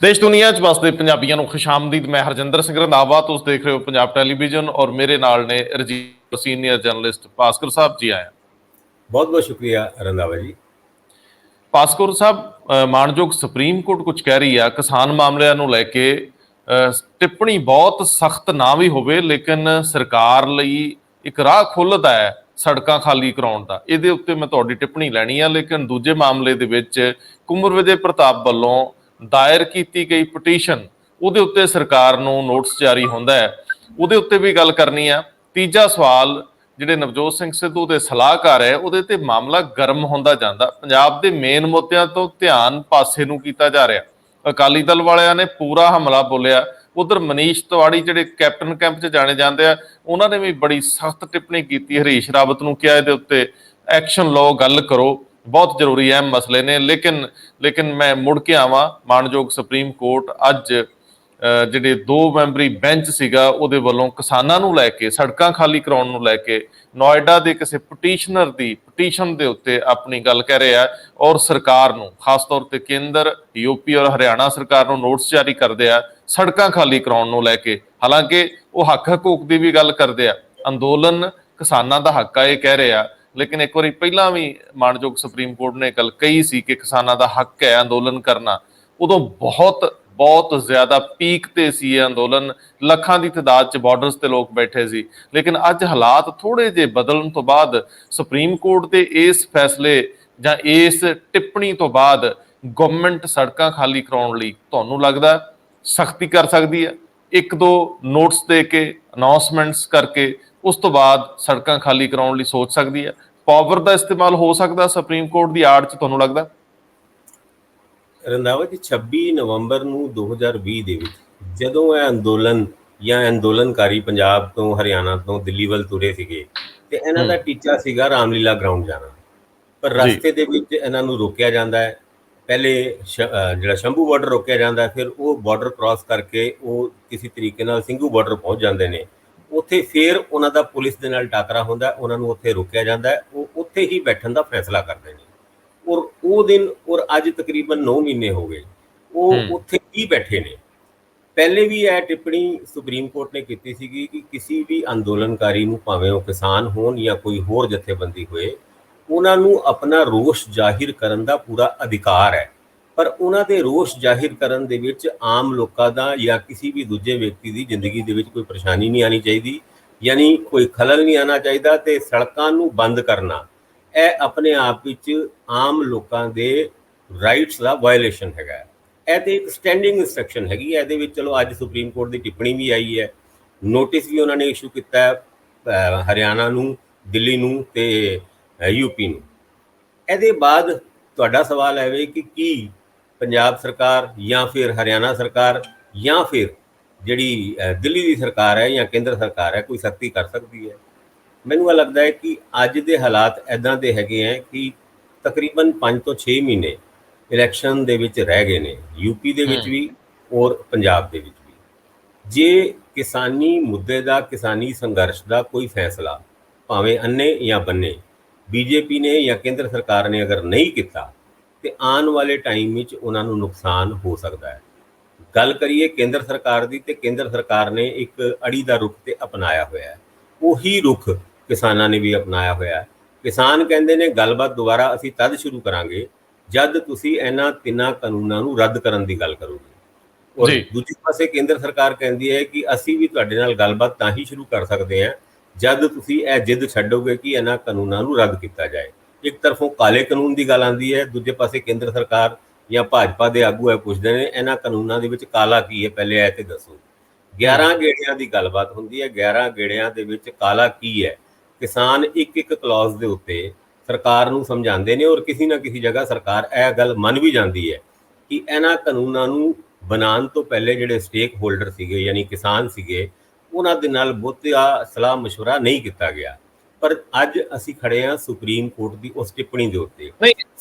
ਦੇਸ਼ ਦੁਨੀਆ 'ਚ ਵਸਦੇ ਪੰਜਾਬੀਆਂ ਨੂੰ ਖੁਸ਼ਾਮਦੀਦ। ਮੈਂ ਹਰਜਿੰਦਰ ਸਿੰਘ ਰੰਧਾਵਾ, ਤੁਸੀਂ ਦੇਖ ਰਹੇ ਹੋ ਪੰਜਾਬ ਟੈਲੀਵਿਜ਼ਨ ਔਰ ਮੇਰੇ ਨਾਲ ਨੇ ਰਜੀਵ ਸੀਨੀਅਰ ਜਰਨਲਿਸਟ ਭਾਸਕਰ ਸਾਹਿਬ ਜੀ। ਆਇਆ ਬਹੁਤ ਬਹੁਤ ਸ਼ੁਕਰੀਆ ਰੰਧਾਵਾ ਜੀ। ਭਾਸਕਰ ਸਾਹਿਬ, ਮਾਣਯੋਗ ਸੁਪਰੀਮ ਕੋਰਟ ਕੁਝ ਕਹਿ ਰਹੀ ਆ ਕਿਸਾਨ ਮਾਮਲਿਆਂ ਨੂੰ ਲੈ ਕੇ। ਟਿੱਪਣੀ ਬਹੁਤ ਸਖਤ ਨਾ ਵੀ ਹੋਵੇ, ਲੇਕਿਨ ਸਰਕਾਰ ਲਈ ਇੱਕ ਰਾਹ ਖੁੱਲ੍ਹਦਾ ਹੈ ਸੜਕਾਂ ਖਾਲੀ ਕਰਾਉਣ ਦਾ। ਇਹਦੇ ਉੱਤੇ ਮੈਂ ਤੁਹਾਡੀ ਟਿੱਪਣੀ ਲੈਣੀ ਆ। ਲੇਕਿਨ ਦੂਜੇ ਮਾਮਲੇ ਦੇ ਵਿੱਚ ਕੁੰਵਰ ਵਿਜੇ ਪ੍ਰਤਾਪ ਵੱਲੋਂ ਦਾਇਰ ਕੀਤੀ ਗਈ ਪਟੀਸ਼ਨ, ਉਹਦੇ ਉੱਤੇ ਸਰਕਾਰ ਨੂੰ ਨੋਟਿਸ ਜਾਰੀ ਹੁੰਦਾ ਹੈ, ਉਹਦੇ ਉੱਤੇ ਵੀ ਗੱਲ ਕਰਨੀ ਆ। ਤੀਜਾ ਸਵਾਲ, ਜਿਹੜੇ ਨਵਜੋਤ ਸਿੰਘ ਸਿੱਧੂ ਦੇ ਸਲਾਹਕਾਰ ਹੈ, ਉਹਦੇ ਤੇ ਮਾਮਲਾ ਗਰਮ ਹੁੰਦਾ ਜਾਂਦਾ। ਪੰਜਾਬ ਦੇ ਮੇਨ ਮੁੱਦਿਆਂ ਤੋਂ ਧਿਆਨ ਪਾਸੇ ਨੂੰ ਕੀਤਾ ਜਾ ਰਿਹਾ। ਅਕਾਲੀ ਦਲ ਵਾਲਿਆਂ ਨੇ ਪੂਰਾ ਹਮਲਾ ਬੋਲਿਆ। ਉਧਰ ਮਨੀਸ਼ ਤਿਵਾੜੀ ਜਿਹੜੇ ਕੈਪਟਨ ਕੈਂਪ 'ਚ ਜਾਣੇ ਜਾਂਦੇ ਆ, ਉਹਨਾਂ ਨੇ ਵੀ ਬੜੀ ਸਖਤ ਟਿੱਪਣੀ ਕੀਤੀ। ਹਰੀਸ਼ ਰਾਵਤ ਨੂੰ ਕਿਹਾ ਇਹਦੇ ਉੱਤੇ ਐਕਸ਼ਨ ਲਓ, ਗੱਲ ਕਰੋ, ਬਹੁਤ ਜ਼ਰੂਰੀ ਅਹਿਮ ਮਸਲੇ ਨੇ। ਲੇਕਿਨ ਮੈਂ ਮੁੜ ਕੇ ਆਵਾਂ, ਮਾਣਯੋਗ ਸੁਪਰੀਮ ਕੋਰਟ ਅੱਜ ਜਿਹੜੇ 2 ਮੈਂਬਰੀ ਬੈਂਚ ਸੀਗਾ, ਉਹਦੇ ਵੱਲੋਂ ਕਿਸਾਨਾਂ ਨੂੰ ਲੈ ਕੇ, ਸੜਕਾਂ ਖਾਲੀ ਕਰਾਉਣ ਨੂੰ ਲੈ ਕੇ ਨੋਇਡਾ ਦੇ ਕਿਸੇ ਪਟੀਸ਼ਨਰ ਦੀ ਪਟੀਸ਼ਨ ਦੇ ਉੱਤੇ ਆਪਣੀ ਗੱਲ ਕਹਿ ਰਿਹਾ ਔਰ ਸਰਕਾਰ ਨੂੰ, ਖਾਸ ਤੌਰ ਤੇ ਕੇਂਦਰ, ਯੂਪੀ ਔਰ ਹਰਿਆਣਾ ਸਰਕਾਰ ਨੂੰ ਨੋਟਿਸ ਜਾਰੀ ਕਰਦੇ ਆ ਸੜਕਾਂ ਖਾਲੀ ਕਰਾਉਣ ਨੂੰ ਲੈ ਕੇ। ਹਾਲਾਂਕਿ ਉਹ ਹੱਕ ਹਕੂਕ ਦੀ ਵੀ ਗੱਲ ਕਰਦੇ ਆ, ਅੰਦੋਲਨ ਕਿਸਾਨਾਂ ਦਾ ਹੱਕ ਆ ਇਹ ਕਹਿ ਰਹੇ ਆ। ਲੇਕਿਨ ਇੱਕ ਵਾਰੀ ਪਹਿਲਾਂ ਵੀ ਮਾਣਯੋਗ ਸੁਪਰੀਮ ਕੋਰਟ ਨੇ ਗੱਲ ਕਹੀ ਸੀ ਕਿ ਕਿਸਾਨਾਂ ਦਾ ਹੱਕ ਹੈ ਅੰਦੋਲਨ ਕਰਨਾ। ਉਦੋਂ ਬਹੁਤ ਜ਼ਿਆਦਾ ਪੀਕ ਤੇ ਸੀ ਇਹ ਅੰਦੋਲਨ, ਲੱਖਾਂ ਦੀ ਤਾਦਾਦ 'ਚ ਬਾਰਡਰਸ ਤੇ ਲੋਕ ਬੈਠੇ ਸੀ। ਲੇਕਿਨ ਅੱਜ ਹਾਲਾਤ ਥੋੜੇ ਜਿਹੇ ਬਦਲਣ ਤੋਂ ਬਾਅਦ, ਸੁਪਰੀਮ ਕੋਰਟ ਦੇ ਇਸ ਫੈਸਲੇ ਜਾਂ ਇਸ ਟਿੱਪਣੀ ਤੋਂ ਬਾਅਦ, ਗਵਰਨਮੈਂਟ ਸੜਕਾਂ ਖਾਲੀ ਕਰਾਉਣ ਲਈ ਤੁਹਾਨੂੰ ਲੱਗਦਾ ਸਖਤੀ ਕਰ ਸਕਦੀ ਹੈ? 1-2 ਨੋਟਿਸ ਦੇ ਕੇ, ਅਨਾਉਂਸਮੈਂਟਸ ਕਰਕੇ, ਉਸ ਤੋਂ ਬਾਅਦ ਸੜਕਾਂ ਖਾਲੀ ਕਰਾਉਣ ਲਈ ਸੋਚ ਸਕਦੀ ਹੈ? ਪਾਵਰ ਦਾ ਇਸਤੇਮਾਲ ਹੋ ਸਕਦਾ ਸੁਪਰੀਮ ਕੋਰਟ ਦੀ ਆੜ 'ਚ, ਤੁਹਾਨੂੰ ਲੱਗਦਾ? ਰੰਧਾਵਾ ਜੀ, 26 ਨਵੰਬਰ ਨੂੰ 2020 ਦੇ ਵਿੱਚ ਜਦੋਂ ਇਹ ਅੰਦੋਲਨ ਜਾਂ ਅੰਦੋਲਨਕਾਰੀ ਪੰਜਾਬ ਤੋਂ, ਹਰਿਆਣਾ ਤੋਂ ਦਿੱਲੀ ਵੱਲ ਤੁਰੇ ਸੀਗੇ, ਤੇ ਇਹਨਾਂ ਦਾ ਟੀਚਾ ਸੀਗਾ ਰਾਮਲੀਲਾ ਗਰਾਊਂਡ ਜਾਣਾ। ਪਰ ਰਸਤੇ ਦੇ ਵਿੱਚ ਇਹਨਾਂ ਨੂੰ ਰੋਕਿਆ ਜਾਂਦਾ ਹੈ। ਪਹਿਲੇ ਜਿਹੜਾ ਸ਼ੰਭੂ ਬਾਰਡਰ ਰੋਕਿਆ ਜਾਂਦਾ, ਫਿਰ ਉਹ ਬਾਰਡਰ ਕ੍ਰਾਸ ਕਰਕੇ ਉਹ ਕਿਸੇ ਤਰੀਕੇ ਨਾਲ ਸਿੰਘੂ ਬਾਰਡਰ ਪਹੁੰਚ ਜਾਂਦੇ ਨੇ। ਉੱਥੇ ਫਿਰ ਉਹਨਾਂ ਦਾ ਪੁਲਿਸ ਦੇ ਨਾਲ ਟਾਕਰਾ ਹੁੰਦਾ, ਉਹਨਾਂ ਨੂੰ ਉੱਥੇ ਰੋਕਿਆ ਜਾਂਦਾ, ਉਹ ਉੱਥੇ ਹੀ ਬੈਠਣ ਦਾ ਫੈਸਲਾ ਕਰਦੇ ਨੇ। ਔਰ ਉਹ ਦਿਨ ਔਰ ਅੱਜ ਤਕਰੀਬਨ 9 ਮਹੀਨੇ ਹੋ ਗਏ ਉਹ ਉੱਥੇ ਹੀ ਬੈਠੇ ਨੇ। ਪਹਿਲੇ ਵੀ ਇਹ ਟਿੱਪਣੀ ਸੁਪਰੀਮ ਕੋਰਟ ਨੇ ਕੀਤੀ ਸੀਗੀ ਕਿ ਕਿਸੇ ਵੀ ਅੰਦੋਲਨਕਾਰੀ ਨੂੰ, ਭਾਵੇਂ ਉਹ ਕਿਸਾਨ ਹੋਣ ਜਾਂ ਕੋਈ ਹੋਰ ਜਥੇਬੰਦੀ ਹੋਏ, ਉਹਨਾਂ ਨੂੰ ਆਪਣਾ ਰੋਸ ਜ਼ਾਹਿਰ ਕਰਨ ਦਾ ਪੂਰਾ ਅਧਿਕਾਰ ਹੈ। ਪਰ ਉਹਨਾਂ ਦੇ ਰੋਸ ਜ਼ਾਹਿਰ ਕਰਨ ਦੇ ਵਿੱਚ ਆਮ ਲੋਕਾਂ ਦਾ ਜਾਂ ਕਿਸੇ ਵੀ ਦੂਜੇ ਵਿਅਕਤੀ ਦੀ ਜ਼ਿੰਦਗੀ ਦੇ ਵਿੱਚ ਕੋਈ ਪਰੇਸ਼ਾਨੀ ਨਹੀਂ ਆਉਣੀ ਚਾਹੀਦੀ, ਯਾਨੀ ਕੋਈ ਖਲਲ ਨਹੀਂ ਆਉਣਾ ਚਾਹੀਦਾ। ਤੇ ਸੜਕਾਂ ਨੂੰ ਬੰਦ ਕਰਨਾ ਇਹ ਆਪਣੇ ਆਪ ਵਿੱਚ ਆਮ ਲੋਕਾਂ ਦੇ ਰਾਈਟਸ ਦਾ ਵਾਇਲੇਸ਼ਨ ਹੈਗਾ। ਇਹ ਤੇ ਇੱਕ ਸਟੈਂਡਿੰਗ ਇੰਸਟਰਕਸ਼ਨ ਹੈਗੀ ਹੈ। ਇਹਦੇ ਵਿੱਚ ਚਲੋ ਅੱਜ ਸੁਪਰੀਮ ਕੋਰਟ ਦੀ ਟਿੱਪਣੀ ਵੀ ਆਈ ਹੈ, ਨੋਟਿਸ ਵੀ ਉਹਨਾਂ ਨੇ ਇਸ਼ੂ ਕੀਤਾ ਹੈ ਹਰਿਆਣਾ ਨੂੰ, ਦਿੱਲੀ ਨੂੰ ਤੇ ਯੂਪੀ ਨੂੰ। ਇਹਦੇ ਬਾਅਦ ਤੁਹਾਡਾ ਸਵਾਲ ਹੈ ਕਿ ਕੀ ਪੰਜਾਬ ਸਰਕਾਰ ਜਾਂ ਫਿਰ ਹਰਿਆਣਾ ਸਰਕਾਰ ਜਾਂ ਫਿਰ ਜਿਹੜੀ ਦਿੱਲੀ ਦੀ ਸਰਕਾਰ ਹੈ ਜਾਂ ਕੇਂਦਰ ਸਰਕਾਰ ਹੈ, ਕੋਈ ਸਖਤੀ ਕਰ ਸਕਦੀ ਹੈ? ਮੈਨੂੰ ਇਹ ਲੱਗਦਾ ਹੈ ਕਿ ਅੱਜ ਦੇ ਹਾਲਾਤ ਇੱਦਾਂ ਦੇ ਹੈਗੇ ਹੈ ਕਿ ਤਕਰੀਬਨ 5 ਤੋਂ 6 ਮਹੀਨੇ ਇਲੈਕਸ਼ਨ ਦੇ ਵਿੱਚ ਰਹਿ ਗਏ ਨੇ, ਯੂਪੀ ਦੇ ਵਿੱਚ ਵੀ ਔਰ ਪੰਜਾਬ ਦੇ ਵਿੱਚ ਵੀ। ਜੇ ਕਿਸਾਨੀ ਮੁੱਦੇ ਦਾ, ਕਿਸਾਨੀ ਸੰਘਰਸ਼ ਦਾ ਕੋਈ ਫੈਸਲਾ, ਭਾਵੇਂ ਅੰਨੇ ਜਾਂ ਬੰਨੇ, ਬੀਜੇਪੀ ਨੇ ਜਾਂ ਕੇਂਦਰ ਸਰਕਾਰ ਨੇ ਅਗਰ ਨਹੀਂ ਕੀਤਾ, ਤੇ ਆਉਣ ਵਾਲੇ ਟਾਈਮ ਵਿੱਚ ਉਹਨਾਂ ਨੂੰ ਨੁਕਸਾਨ ਹੋ ਸਕਦਾ ਹੈ। ਗੱਲ ਕਰੀਏ ਕੇਂਦਰ ਸਰਕਾਰ ਦੀ, ਤੇ ਕੇਂਦਰ ਸਰਕਾਰ ਨੇ ਇੱਕ ਅੜੀ ਦਾ ਰੁਖ ਤੇ ਅਪਣਾਇਆ ਹੋਇਆ ਹੈ। ਉਹੀ ਰੁਖ ਕਿਸਾਨਾਂ ਨੇ ਵੀ ਅਪਣਾਇਆ ਹੋਇਆ ਹੈ। ਕਿਸਾਨ ਕਹਿੰਦੇ ਨੇ ਗੱਲਬਾਤ ਦੁਬਾਰਾ ਅਸੀਂ ਤਦ ਸ਼ੁਰੂ ਕਰਾਂਗੇ ਜਦ ਤੁਸੀਂ ਇਹਨਾਂ 3 ਕਾਨੂੰਨਾਂ ਨੂੰ ਰੱਦ ਕਰਨ ਦੀ ਗੱਲ ਕਰੋਗੇ। ਔਰ ਦੂਜੇ ਪਾਸੇ ਕੇਂਦਰ ਸਰਕਾਰ ਕਹਿੰਦੀ ਹੈ ਕਿ ਅਸੀਂ ਵੀ ਤੁਹਾਡੇ ਨਾਲ ਗੱਲਬਾਤ ਤਾਂ ਹੀ ਸ਼ੁਰੂ ਕਰ ਸਕਦੇ ਹਾਂ ਜਦ ਤੁਸੀਂ ਇਹ ਜਿੱਦ ਛੱਡੋਗੇ ਕਿ ਇਹਨਾਂ ਕਾਨੂੰਨਾਂ ਨੂੰ ਰੱਦ ਕੀਤਾ ਜਾਏ। ਇੱਕ ਤਰਫੋਂ ਕਾਲੇ ਕਾਨੂੰਨ ਦੀ ਗੱਲ ਆਉਂਦੀ ਹੈ, ਦੂਜੇ ਪਾਸੇ ਕੇਂਦਰ ਸਰਕਾਰ ਜਾਂ ਭਾਜਪਾ ਦੇ ਆਗੂ ਇਹ ਪੁੱਛਦੇ ਨੇ ਇਹਨਾਂ ਕਾਨੂੰਨਾਂ ਦੇ ਵਿੱਚ ਕਾਲਾ ਕੀ ਹੈ, ਪਹਿਲੇ ਇਹ ਤੇ ਦੱਸੋ। 11 ਗੇੜਿਆਂ ਦੀ ਗੱਲਬਾਤ ਹੁੰਦੀ ਹੈ, 11 ਗੇੜਿਆਂ ਦੇ ਵਿੱਚ ਕਾਲਾ ਕੀ ਹੈ? ਕਿਸਾਨ ਇੱਕ ਕਲੌਜ਼ ਦੇ ਉੱਤੇ ਸਰਕਾਰ ਨੂੰ ਸਮਝਾਉਂਦੇ ਨੇ ਔਰ ਕਿਸੇ ਨਾ ਕਿਸੇ ਜਗ੍ਹਾ ਸਰਕਾਰ ਇਹ ਗੱਲ ਮੰਨ ਵੀ ਜਾਂਦੀ ਹੈ ਕਿ ਇਹਨਾਂ ਕਾਨੂੰਨਾਂ ਨੂੰ ਬਣਾਉਣ ਤੋਂ ਪਹਿਲੇ ਜਿਹੜੇ ਸਟੇਕ ਹੋਲਡਰ ਸੀਗੇ, ਯਾਨੀ ਕਿਸਾਨ ਸੀਗੇ, ਉਹਨਾਂ ਦੇ ਨਾਲ ਬਹੁਤਾ ਸਲਾਹ ਮਸ਼ਵਰਾ ਨਹੀਂ ਕੀਤਾ ਗਿਆ। ਪਰ ਅੱਜ ਅਸੀਂ ਖੜੇ ਹਾਂ ਸੁਪਰੀਮ ਕੋਰਟ ਦੀ ਉਸ ਟਿੱਪਣੀ ਦੇ ਉੱਤੇ। ਨਹੀਂ,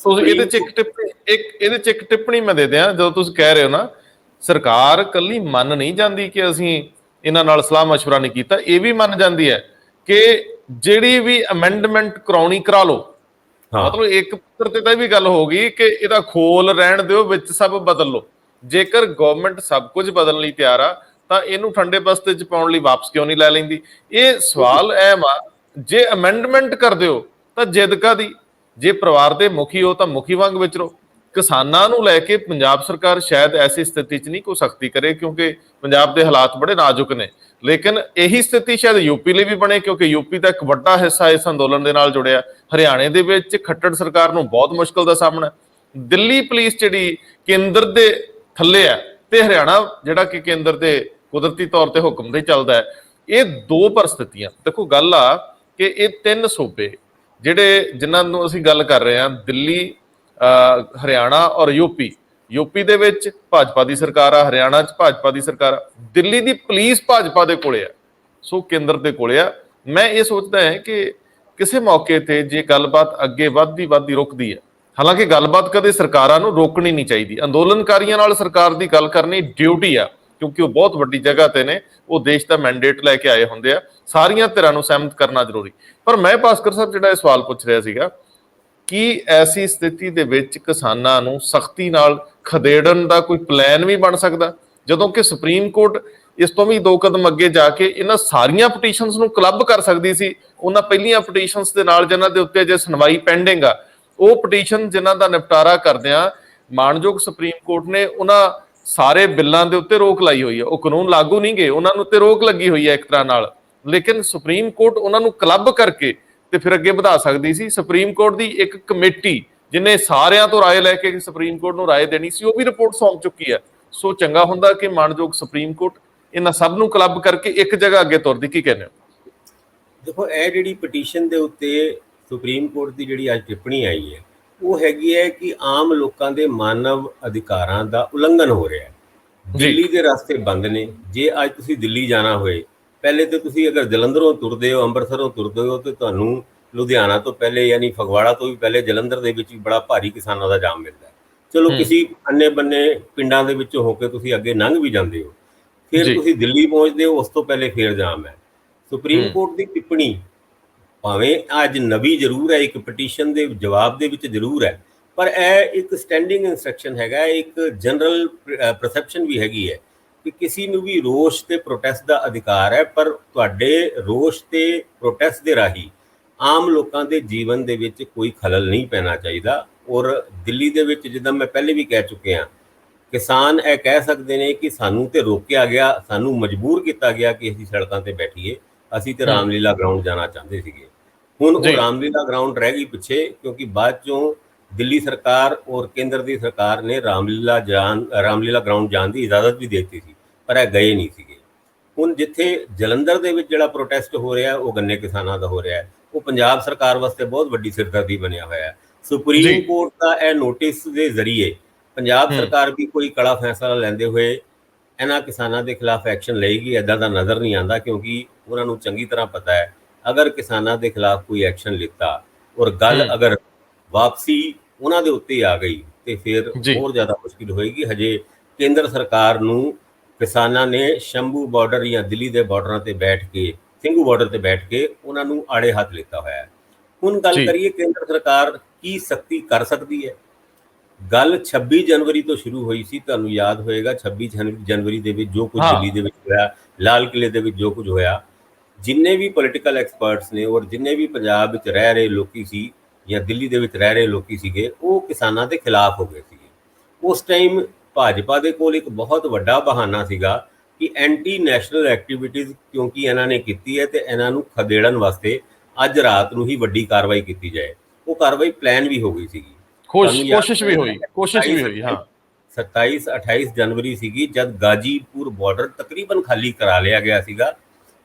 ਇਹਦੇ ਚ ਇੱਕ ਟਿੱਪਣੀ ਮੈਂ ਦੇ ਦਿਆਂ। ਜਦੋਂ ਤੁਸੀਂ ਕਹਿ ਰਹੇ ਹੋ ਨਾ, ਸਰਕਾਰ ਕੱਲੀ ਮੰਨ ਨਹੀਂ ਜਾਂਦੀ ਕਿ ਅਸੀਂ ਇਹਨਾਂ ਨਾਲ ਸਲਾਹ ਮਸ਼ਵਰਾ ਨਹੀਂ ਕੀਤਾ, ਇਹ ਵੀ ਮੰਨ ਜਾਂਦੀ ਹੈ ਕਿ ਜਿਹੜੀ ਵੀ ਅਮੈਂਡਮੈਂਟ ਕਰਾਉਣੀ ਕਰਾ ਲਓ। ਮਤਲਬ ਇੱਕ ਪੱਧਰ ਤੇ ਤਾਂ ਇਹ ਵੀ ਗੱਲ ਹੋ ਗਈ ਕਿ ਇਹਦਾ ਖੋਲ ਰਹਿਣ ਦਿਓ, ਵਿੱਚ ਸਭ ਬਦਲ ਲਓ। ਜੇਕਰ ਗਵਰਨਮੈਂਟ ਸਭ ਕੁਝ ਬਦਲਣ ਲਈ ਤਿਆਰ ਆ ਤਾਂ ਇਹਨੂੰ ਠੰਡੇ ਬਸਤੇ ਚ ਪਾਉਣ ਲਈ ਵਾਪਸ ਕਿਉਂ ਨਹੀਂ ਲੈ ਲੈਂਦੀ? ਇਹ ਸਵਾਲ ਅਹਿਮ ਆ। ਜੇ ਅਮੈਂਡਮੈਂਟ ਕਰ ਦਿਓ ਤਾਂ ਜਿੱਦ ਕਾਹਦੀ? ਜੇ ਪਰਿਵਾਰ ਦੇ ਮੁਖੀ ਹੋ ਤਾਂ ਮੁਖੀ ਵਾਂਗ ਵਿਚਰੋ। ਕਿਸਾਨਾਂ ਨੂੰ ਲੈ ਕੇ ਪੰਜਾਬ ਸਰਕਾਰ ਸ਼ਾਇਦ ਐਸੀ ਸਥਿਤੀ 'ਚ ਨਹੀਂ ਕੋਈ ਸਖਤੀ ਕਰੇ, ਕਿਉਂਕਿ ਪੰਜਾਬ ਦੇ ਹਾਲਾਤ ਬੜੇ ਨਾਜ਼ੁਕ ਨੇ, ਲੇਕਿਨ ਇਹੀ ਸਥਿਤੀ ਸ਼ਾਇਦ ਯੂਪੀ ਲਈ ਵੀ ਬਣੇ, ਕਿਉਂਕਿ ਯੂਪੀ ਦਾ ਇੱਕ ਵੱਡਾ ਹਿੱਸਾ ਇਸ ਅੰਦੋਲਨ ਦੇ ਨਾਲ ਜੁੜਿਆ। ਹਰਿਆਣੇ ਦੇ ਵਿੱਚ ਖੱਟੜ ਸਰਕਾਰ ਨੂੰ ਬਹੁਤ ਮੁਸ਼ਕਲ ਦਾ ਸਾਹਮਣਾ। ਦਿੱਲੀ ਪੁਲਿਸ ਜਿਹੜੀ ਕੇਂਦਰ ਦੇ ਥੱਲੇ ਹੈ ਤੇ ਹਰਿਆਣਾ ਜਿਹੜਾ ਕਿ ਕੇਂਦਰ ਦੇ ਕੁਦਰਤੀ ਤੌਰ ਤੇ ਹੁਕਮ ਤੇ ਚੱਲਦਾ ਹੈ। ਇਹ ਦੋ ਪਰਿਸਥਿਤੀਆਂ, ਦੇਖੋ ਗੱਲ ਆ ਕਿ ਇਹ ਤਿੰਨ ਸੂਬੇ ਜਿਹੜੇ ਜਿਨ੍ਹਾਂ ਨੂੰ ਅਸੀਂ ਗੱਲ ਕਰ ਰਹੇ ਹਾਂ, ਦਿੱਲੀ, ਹਰਿਆਣਾ ਔਰ ਯੂਪੀ ਦੇ ਵਿੱਚ ਭਾਜਪਾ ਦੀ ਸਰਕਾਰ ਆ, ਹਰਿਆਣਾ 'ਚ ਭਾਜਪਾ ਦੀ ਸਰਕਾਰ ਆ, ਦਿੱਲੀ ਦੀ ਪੁਲਿਸ ਭਾਜਪਾ ਦੇ ਕੋਲੇ ਆ, ਸੋ ਕੇਂਦਰ ਦੇ ਕੋਲੇ ਆ। ਮੈਂ ਇਹ ਸੋਚਦਾ ਹਾਂ ਕਿ ਕਿਸੇ ਮੌਕੇ ਤੇ ਜੇ ਗੱਲਬਾਤ ਅੱਗੇ ਵੱਧਦੀ ਰੁਕਦੀ ਹੈ, ਹਾਲਾਂਕਿ ਗੱਲਬਾਤ ਕਦੇ ਸਰਕਾਰਾਂ ਨੂੰ ਰੋਕਣੀ ਨਹੀਂ ਚਾਹੀਦੀ, ਅੰਦੋਲਨਕਾਰੀਆਂ ਨਾਲ ਸਰਕਾਰ ਦੀ ਗੱਲ ਕਰਨੀ ਡਿਊਟੀ ਆ, ਕਿਉਂਕਿ ਉਹ ਬਹੁਤ ਵੱਡੀ ਜਗ੍ਹਾ ਤੇ ਨੇ, ਉਹ ਦੇਸ਼ ਦਾ ਮੈਂਡੇਟ ਲੈ ਕੇ ਆਏ ਹੁੰਦੇ ਆ, ਸਾਰੀਆਂ ਧਿਰਾਂ ਨੂੰ ਸਹਿਮਤ ਕਰਨਾ ਜ਼ਰੂਰੀ। ਪਰ ਮੈਂ ਭਾਸਕਰ ਸਾਹਿਬ ਜਿਹੜਾ ਇਹ ਸਵਾਲ ਪੁੱਛ ਰਿਹਾ ਸੀਗਾ, ਕੀ ਐਸੀ ਸਥਿਤੀ ਦੇ ਵਿੱਚ ਕਿਸਾਨਾਂ ਨੂੰ ਸਖਤੀ ਨਾਲ ਖਦੇੜਨ ਦਾ ਕੋਈ ਪਲਾਨ ਵੀ ਬਣ ਸਕਦਾ, ਜਦੋਂ ਕਿ ਸੁਪਰੀਮ ਕੋਰਟ ਇਸ ਤੋਂ ਵੀ 2 ਕਦਮ ਅੱਗੇ ਜਾ ਕੇ ਇਹਨਾਂ ਸਾਰੀਆਂ ਪਟੀਸ਼ਨਸ ਨੂੰ ਕਲੱਬ ਕਰ ਸਕਦੀ ਸੀ? ਉਹਨਾਂ ਪਹਿਲੀਆਂ ਪਟੀਸ਼ਨਸ ਦੇ ਨਾਲ ਜਿਨ੍ਹਾਂ ਦੇ ਉੱਤੇ ਜੇ ਸੁਣਵਾਈ ਪੈਂਡਿੰਗ ਆ, ਉਹ ਪਟੀਸ਼ਨ ਜਿਨ੍ਹਾਂ ਦਾ ਨਿਪਟਾਰਾ ਕਰਦਿਆਂ ਮਾਣਯੋਗ ਸੁਪਰੀਮ ਕੋਰਟ ਨੇ ਉਹਨਾਂ ਸਾਰੇ ਬਿੱਲਾਂ ਦੇ ਉੱਤੇ ਰੋਕ ਲਾਈ ਹੋਈ ਹੈ। ਉਹ ਕਾਨੂੰਨ ਲਾਗੂ ਨਹੀਂ ਗਏ, ਉਹਨਾਂ ਨੂੰ ਉੱਤੇ ਰੋਕ ਲੱਗੀ ਹੋਈ ਹੈ ਇੱਕ ਤਰ੍ਹਾਂ ਨਾਲ, ਲੇਕਿਨ ਸੁਪਰੀਮ ਕੋਰਟ ਉਹਨਾਂ ਨੂੰ ਕਲੱਬ ਕਰਕੇ ਤੇ ਫਿਰ ਅੱਗੇ ਵਧਾ ਸਕਦੀ ਸੀ। ਸੁਪਰੀਮ ਕੋਰਟ ਦੀ ਇੱਕ ਕਮੇਟੀ ਜਿਹਨੇ ਸਾਰਿਆਂ ਤੋਂ ਰਾਏ ਲੈ ਕੇ ਸੁਪਰੀਮ ਕੋਰਟ ਨੂੰ ਰਾਏ ਦੇਣੀ ਸੀ, ਉਹ ਵੀ ਰਿਪੋਰਟ ਸੌਂਪ ਚੁੱਕੀ ਹੈ। ਸੋ ਚੰਗਾ ਹੁੰਦਾ ਕਿ ਮਾਣਯੋਗ ਸੁਪਰੀਮ ਕੋਰਟ ਇਹਨਾਂ ਸਭ ਨੂੰ ਕਲੱਬ ਕਰਕੇ ਇੱਕ ਜਗ੍ਹਾ ਅੱਗੇ ਤੁਰਦੀ। ਕੀ ਕਹਿੰਦੇ ਹੋ? ਦੇਖੋ, ਇਹ ਜਿਹੜੀ ਪਟੀਸ਼ਨ ਦੇ ਉੱਤੇ ਸੁਪਰੀਮ ਕੋਰਟ ਦੀ ਜਿਹੜੀ ਅੱਜ ਟਿੱਪਣੀ ਆਈ ਹੈ, ਉਹ ਹੈਗੀ ਹੈ ਕਿ ਆਮ ਲੋਕਾਂ ਦੇ ਮਾਨਵ ਅਧਿਕਾਰਾਂ ਦਾ ਉਲੰਘਣ ਹੋ ਰਿਹਾ ਹੈ। ਦਿੱਲੀ ਦੇ ਰਸਤੇ ਬੰਦ ਨੇ। ਜੇ ਅੱਜ ਤੁਸੀਂ ਦਿੱਲੀ ਜਾਣਾ ਹੋਏ, ਪਹਿਲੇ ਤਾਂ ਤੁਸੀਂ ਅਗਰ ਜਲੰਧਰੋਂ ਤੁਰਦੇ ਹੋ, ਅੰਮ੍ਰਿਤਸਰੋਂ ਤੁਰਦੇ ਹੋ, ਤੇ ਤੁਹਾਨੂੰ ਲੁਧਿਆਣਾ ਤੋਂ ਪਹਿਲੇ ਯਾਨੀ ਫਗਵਾੜਾ ਤੋਂ ਵੀ ਪਹਿਲੇ ਜਲੰਧਰ ਦੇ ਵਿੱਚ ਵੀ ਬੜਾ ਭਾਰੀ ਕਿਸਾਨਾਂ ਦਾ ਜਾਮ ਮਿਲਦਾ ਹੈ। ਚਲੋ ਕਿਸੇ ਅੰਨੇ ਬੰਨੇ ਪਿੰਡਾਂ ਦੇ ਵਿੱਚੋਂ ਹੋ ਕੇ ਤੁਸੀਂ ਅੱਗੇ ਲੰਘ ਵੀ ਜਾਂਦੇ ਹੋ, ਫਿਰ ਤੁਸੀਂ ਦਿੱਲੀ ਪਹੁੰਚਦੇ ਹੋ, ਉਸ ਤੋਂ ਪਹਿਲੇ ਫੇਰ ਜਾਮ ਹੈ। ਸੁਪਰੀਮ ਕੋਰਟ ਦੀ ਟਿੱਪਣੀ ਭਾਵੇਂ ਅੱਜ ਨਵੀਂ ਜ਼ਰੂਰ ਹੈ, ਇੱਕ ਪਟੀਸ਼ਨ ਦੇ ਜਵਾਬ ਦੇ ਵਿੱਚ ਜ਼ਰੂਰ ਹੈ, ਪਰ ਇਹ ਇੱਕ ਸਟੈਂਡਿੰਗ ਇੰਸਟਰਕਸ਼ਨ ਹੈਗਾ, ਇੱਕ ਜਨਰਲ ਪਰਸੈਪਸ਼ਨ ਵੀ ਹੈਗੀ ਹੈ ਕਿ ਕਿਸੇ ਨੂੰ ਵੀ ਰੋਸ਼ ਤੇ ਪ੍ਰੋਟੈਸਟ ਦਾ ਅਧਿਕਾਰ ਹੈ, ਪਰ ਤੁਹਾਡੇ ਰੋਸ਼ ਤੇ ਪ੍ਰੋਟੈਸਟ ਦੇ ਰਾਹੀਂ ਆਮ ਲੋਕਾਂ ਦੇ ਜੀਵਨ ਦੇ ਵਿੱਚ ਕੋਈ ਖਲਲ ਨਹੀਂ ਪੈਣਾ ਚਾਹੀਦਾ। ਔਰ ਦਿੱਲੀ ਦੇ ਵਿੱਚ, ਜਿੱਦਾਂ ਮੈਂ ਪਹਿਲੇ ਵੀ ਕਹਿ ਚੁੱਕਿਆ, ਕਿਸਾਨ ਇਹ ਕਹਿ ਸਕਦੇ ਨੇ ਕਿ ਸਾਨੂੰ ਤੇ ਰੋਕਿਆ ਗਿਆ, ਸਾਨੂੰ ਮਜਬੂਰ ਕੀਤਾ ਗਿਆ ਕਿ ਅਸੀਂ ਸੜਕਾਂ ਤੇ ਬੈਠੀਏ, ਅਸੀਂ ਤੇ ਰਾਮਲੀਲਾ ਗਰਾਊਂਡ ਜਾਣਾ ਚਾਹੁੰਦੇ ਸੀਗੇ। ਹੁਣ ਉਹ ਰਾਮਲੀਲਾ ਗਰਾਊਂਡ ਰਹਿ ਗਈ ਪਿੱਛੇ, ਕਿਉਂਕਿ ਬਾਅਦ ਚੋਂ ਦਿੱਲੀ ਸਰਕਾਰ ਔਰ ਕੇਂਦਰ ਦੀ ਸਰਕਾਰ ਨੇ ਰਾਮਲੀਲਾ ਗਰਾਊਂਡ ਜਾਣ ਦੀ ਇਜਾਜ਼ਤ ਵੀ ਦੇ ਦਿੱਤੀ ਸੀ, ਪਰ ਇਹ ਗਏ ਨਹੀਂ ਸੀਗੇ। ਹੁਣ ਜਿੱਥੇ ਜਲੰਧਰ ਦੇ ਵਿੱਚ ਜਿਹੜਾ ਪ੍ਰੋਟੈਸਟ ਹੋ ਰਿਹਾ, ਉਹ ਗੰਨੇ ਕਿਸਾਨਾਂ ਦਾ ਹੋ ਰਿਹਾ, ਉਹ ਪੰਜਾਬ ਸਰਕਾਰ ਵਾਸਤੇ ਬਹੁਤ ਵੱਡੀ ਸਿਰਦਰਦੀ ਬਣਿਆ ਹੋਇਆ ਹੈ। ਸੁਪਰੀਮ ਕੋਰਟ ਦਾ ਇਹ ਨੋਟਿਸ ਦੇ ਜ਼ਰੀਏ ਪੰਜਾਬ ਸਰਕਾਰ ਵੀ ਕੋਈ ਕੜਾ ਫੈਸਲਾ ਲੈਂਦੇ ਹੋਏ ਇਹਨਾਂ ਕਿਸਾਨਾਂ ਦੇ ਖਿਲਾਫ ਐਕਸ਼ਨ ਲਏਗੀ, ਇੱਦਾਂ ਦਾ ਨਜ਼ਰ ਨਹੀਂ ਆਉਂਦਾ, ਕਿਉਂਕਿ ਉਹਨਾਂ ਨੂੰ ਚੰਗੀ ਤਰ੍ਹਾਂ ਪਤਾ ਹੈ ਅਗਰ ਕਿਸਾਨਾਂ ਦੇ ਖਿਲਾਫ ਕੋਈ ਐਕਸ਼ਨ ਲਿੱਤਾ ਔਰ ਗੱਲ ਅਗਰ ਵਾਪਸੀ ਉਹਨਾਂ ਦੇ ਉੱਤੇ ਆ ਗਈ ਤੇ ਫਿਰ ਹੋਰ ਜ਼ਿਆਦਾ ਮੁਸ਼ਕਿਲ ਹੋਏਗੀ। ਹਜੇ ਕੇਂਦਰ ਸਰਕਾਰ ਨੂੰ ਕਿਸਾਨਾਂ ਨੇ ਸ਼ੰਭੂ ਬਾਰਡਰ ਜਾਂ ਦਿੱਲੀ ਦੇ ਬਾਰਡਰਾਂ ਤੇ ਬੈਠ ਕੇ, ਸਿੰਘੂ ਬਾਰਡਰ ਤੇ ਬੈਠ ਕੇ ਉਹਨਾਂ ਨੂੰ ਆੜੇ ਹੱਥ ਲਿੱਤਾ ਹੋਇਆ ਹੈ। ਹੁਣ ਗੱਲ ਕਰੀਏ ਕੇਂਦਰ ਸਰਕਾਰ ਕੀ ਸਖਤੀ ਕਰ ਸਕਦੀ ਹੈ। ਗੱਲ 26 ਜਨਵਰੀ ਤੋਂ ਸ਼ੁਰੂ ਹੋਈ ਸੀ, ਤੁਹਾਨੂੰ ਯਾਦ ਹੋਏਗਾ 26 ਜਨਵਰੀ ਦੇ ਵਿੱਚ ਜੋ ਕੁਝ ਦਿੱਲੀ ਦੇ ਵਿੱਚ ਹੋਇਆ, ਲਾਲ ਕਿਲੇ ਦੇ ਵਿੱਚ ਜੋ ਕੁਝ ਹੋਇਆ, ਜਿੰਨੇ ਵੀ ਪੋਲੀਟੀਕਲ ਐਕਸਪਰਟਸ ਨੇ ਔਰ ਜਿੰਨੇ ਵੀ ਪੰਜਾਬ ਵਿੱਚ ਰਹਿ ਰਹੇ ਲੋਕੀ ਸੀ ਜਾਂ ਦਿੱਲੀ ਦੇ ਵਿੱਚ ਰਹਿ ਰਹੇ ਲੋਕੀ ਸੀਗੇ, ਉਹ ਕਿਸਾਨਾਂ ਦੇ ਖਿਲਾਫ ਹੋ ਗਏ ਸੀਗੇ। ਉਸ ਟਾਈਮ ਭਾਜਪਾ ਦੇ ਕੋਲ ਇੱਕ ਬਹੁਤ ਵੱਡਾ ਬਹਾਨਾ ਸੀਗਾ ਕਿ ਐਂਟੀ ਨੈਸ਼ਨਲ ਐਕਟੀਵਿਟੀਜ਼ ਕਿਉਂਕਿ ਇਹਨਾਂ ਨੇ ਕੀਤੀ ਹੈ ਤੇ ਇਹਨਾਂ ਨੂੰ ਖਦੇੜਨ ਵਾਸਤੇ ਅੱਜ ਰਾਤ ਨੂੰ ਹੀ ਵੱਡੀ ਕਾਰਵਾਈ ਕੀਤੀ ਜਾਏ। ਉਹ ਕਾਰਵਾਈ ਪਲਾਨ ਵੀ ਹੋ ਗਈ ਸੀਗੀ, ਕੋਸ਼ਿਸ਼ ਵੀ ਹੋਈ। ਹਾਂ, 27-28 ਜਨਵਰੀ ਸੀਗੀ ਜਦ ਗਾਜੀਪੁਰ ਬਾਰਡਰ ਤਕਰੀਬਨ ਖਾਲੀ ਕਰਾ ਲਿਆ ਗਿਆ ਸੀਗਾ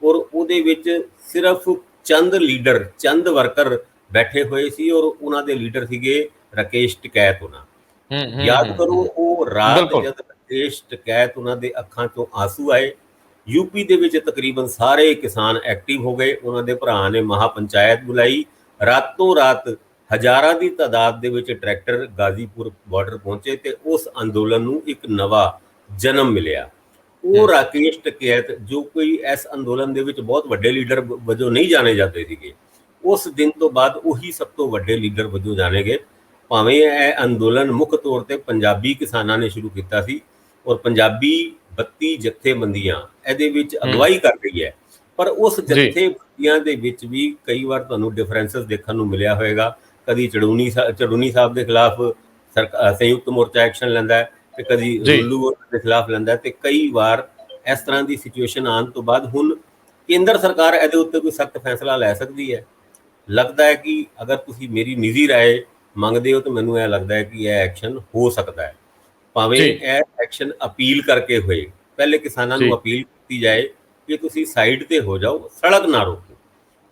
ਔਰ ਉਹਦੇ ਵਿੱਚ ਸਿਰਫ ਚੰਦ ਲੀਡਰ, ਚੰਦ ਵਰਕਰ ਬੈਠੇ ਹੋਏ ਸੀ ਔਰ ਉਹਨਾਂ ਦੇ ਲੀਡਰ ਸੀਗੇ ਰਾਕੇਸ਼ ਟਿਕੈਤ। ਉਹਨਾਂ ਯਾਦ ਕਰੋ, ਉਹ ਰਾਤ ਜਦ ਰਾਕੇਸ਼ ਟਿਕੈਤ ਉਹਨਾਂ ਦੇ ਅੱਖਾਂ ਤੋਂ ਆਂਸੂ ਆਏ, ਯੂਪੀ ਦੇ ਵਿੱਚ ਤਕਰੀਬਨ ਸਾਰੇ ਕਿਸਾਨ ਐਕਟਿਵ ਹੋ ਗਏ। ਉਹਨਾਂ ਦੇ ਭਰਾ ਨੇ ਮਹਾ ਪੰਚਾਇਤ ਬੁਲਾਈ, ਰਾਤੋਂ ਰਾਤ ਹਜ਼ਾਰਾਂ ਦੀ ਤਾਦਾਦ ਦੇ ਵਿੱਚ ਟਰੈਕਟਰ ਗਾਜ਼ੀਪੁਰ ਬਾਰਡਰ ਪਹੁੰਚੇ ਤੇ ਉਸ ਅੰਦੋਲਨ ਨੂੰ ਇੱਕ ਨਵਾਂ ਜਨਮ ਮਿਲਿਆ। ਉਹ ਰਾਕੇਸ਼ ਟਿਕੈਤ ਜੋ ਕੋਈ ਇਸ ਅੰਦੋਲਨ ਦੇ ਵਿੱਚ ਬਹੁਤ ਵੱਡੇ ਲੀਡਰ ਵਜੋਂ ਨਹੀਂ ਜਾਣੇ ਜਾਂਦੇ ਸੀਗੇ, ਉਸ ਦਿਨ ਤੋਂ ਬਾਅਦ ਉਹੀ ਸਭ ਤੋਂ ਵੱਡੇ ਲੀਡਰ ਵਜੋਂ ਜਾਣੇ ਗਏ। ਭਾਵੇਂ ਇਹ ਅੰਦੋਲਨ ਮੁੱਖ ਤੌਰ ਤੇ ਪੰਜਾਬੀ ਕਿਸਾਨਾਂ ਨੇ ਸ਼ੁਰੂ ਕੀਤਾ ਸੀ, ਔਰ ਪੰਜਾਬੀ 32 ਜਥੇਬੰਦੀਆਂ ਇਹਦੇ ਵਿੱਚ ਅਗਵਾਈ ਕਰ ਰਹੀ ਹੈ। ਪਰ ਉਸ ਜਥੇਬੰਦੀਆਂ ਦੇ ਵਿੱਚ ਵੀ ਕਈ ਵਾਰ ਤੁਹਾਨੂੰ ਡਿਫਰੈਂਸਸ ਦੇਖਣ ਨੂੰ ਮਿਲਿਆ ਹੋਏਗਾ। ਕਦੀ ਚੜੂਨੀ ਸਾਹਿਬ ਦੇ ਖਿਲਾਫ ਸੰਯੁਕਤ ਮੋਰਚਾ ਐਕਸ਼ਨ ਲੈਂਦਾ ਹੈ ਤੇ ਕਦੀ ਰੁੱਲੂ ਦੇ ਖਿਲਾਫ ਲੈਂਦਾ ਹੈ, ਤੇ ਕਈ ਵਾਰ ਇਸ ਤਰ੍ਹਾਂ ਦੀ ਸਿਚੁਏਸ਼ਨ ਆਉਣ ਤੋਂ ਬਾਅਦ ਹੁਣ ਕੇਂਦਰ ਸਰਕਾਰ ਇਹਦੇ ਉੱਤੇ ਕੋਈ ਸਖਤ ਫੈਸਲਾ ਲੈ ਸਕਦੀ ਹੈ। ਲੱਗਦਾ ਹੈ ਕਿ ਅਗਰ ਤੁਸੀਂ ਮੇਰੀ ਨਿੱਜੀ ਰਾਏ ਮੰਗਦੇ ਹੋ ਤਾਂ ਮੈਨੂੰ ਇਹ ਲੱਗਦਾ ਹੈ ਕਿ ਇਹ ਐਕਸ਼ਨ ਹੋ ਸਕਦਾ ਹੈ, ਭਾਵੇਂ ਇਹ ਐਕਸ਼ਨ ਅਪੀਲ ਕਰਕੇ ਹੋਏ। ਪਹਿਲੇ ਕਿਸਾਨਾਂ ਨੂੰ ਅਪੀਲ ਕੀਤੀ ਜਾਏ ਕਿ ਤੁਸੀਂ ਸਾਈਡ ਤੇ ਹੋ ਜਾਓ, ਸੜਕ ਨਾ ਰੋਕੋ,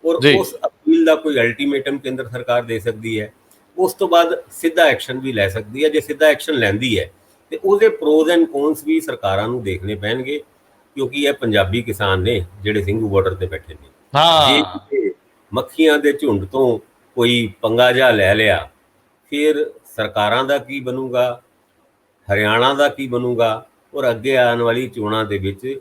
ਔਰ ਉਸ ਅਪੀਲ ਦਾ ਕੋਈ ਅਲਟੀਮੇਟਮ ਕੇਂਦਰ ਸਰਕਾਰ ਦੇ ਸਕਦੀ ਹੈ। ਉਸ ਤੋਂ ਬਾਅਦ ਸਿੱਧਾ ਐਕਸ਼ਨ ਵੀ ਲੈ ਸਕਦੀ ਹੈ। ਜੇ ਸਿੱਧਾ ਐਕਸ਼ਨ ਲੈਂਦੀ ਹੈ ਤੇ ਉਹਦੇ ਪ੍ਰੋਜ਼ ਐਂਡ ਕੌਨਸ ਵੀ ਸਰਕਾਰਾਂ ਨੂੰ ਦੇਖਣੇ ਪੈਣਗੇ, ਕਿਉਂਕਿ ਇਹ ਪੰਜਾਬੀ ਕਿਸਾਨ ਨੇ ਜਿਹੜੇ ਸਿੰਘੂ ਬਾਰਡਰ ਤੇ ਬੈਠੇ ਨੇ। ਜੇ ਮੱਖੀਆਂ ਦੇ ਝੁੰਡ ਤੋਂ ਕੋਈ ਪੰਗਾ ਜਿਹਾ ਲੈ ਲਿਆ, ਫਿਰ ਸਰਕਾਰਾਂ ਦਾ ਕੀ ਬਣੂਗਾ, ਹਰਿਆਣਾ ਦਾ ਕੀ ਬਣੂਗਾ, ਔਰ ਅੱਗੇ ਆਉਣ ਵਾਲੀ ਚੋਣਾਂ ਦੇ ਵਿੱਚ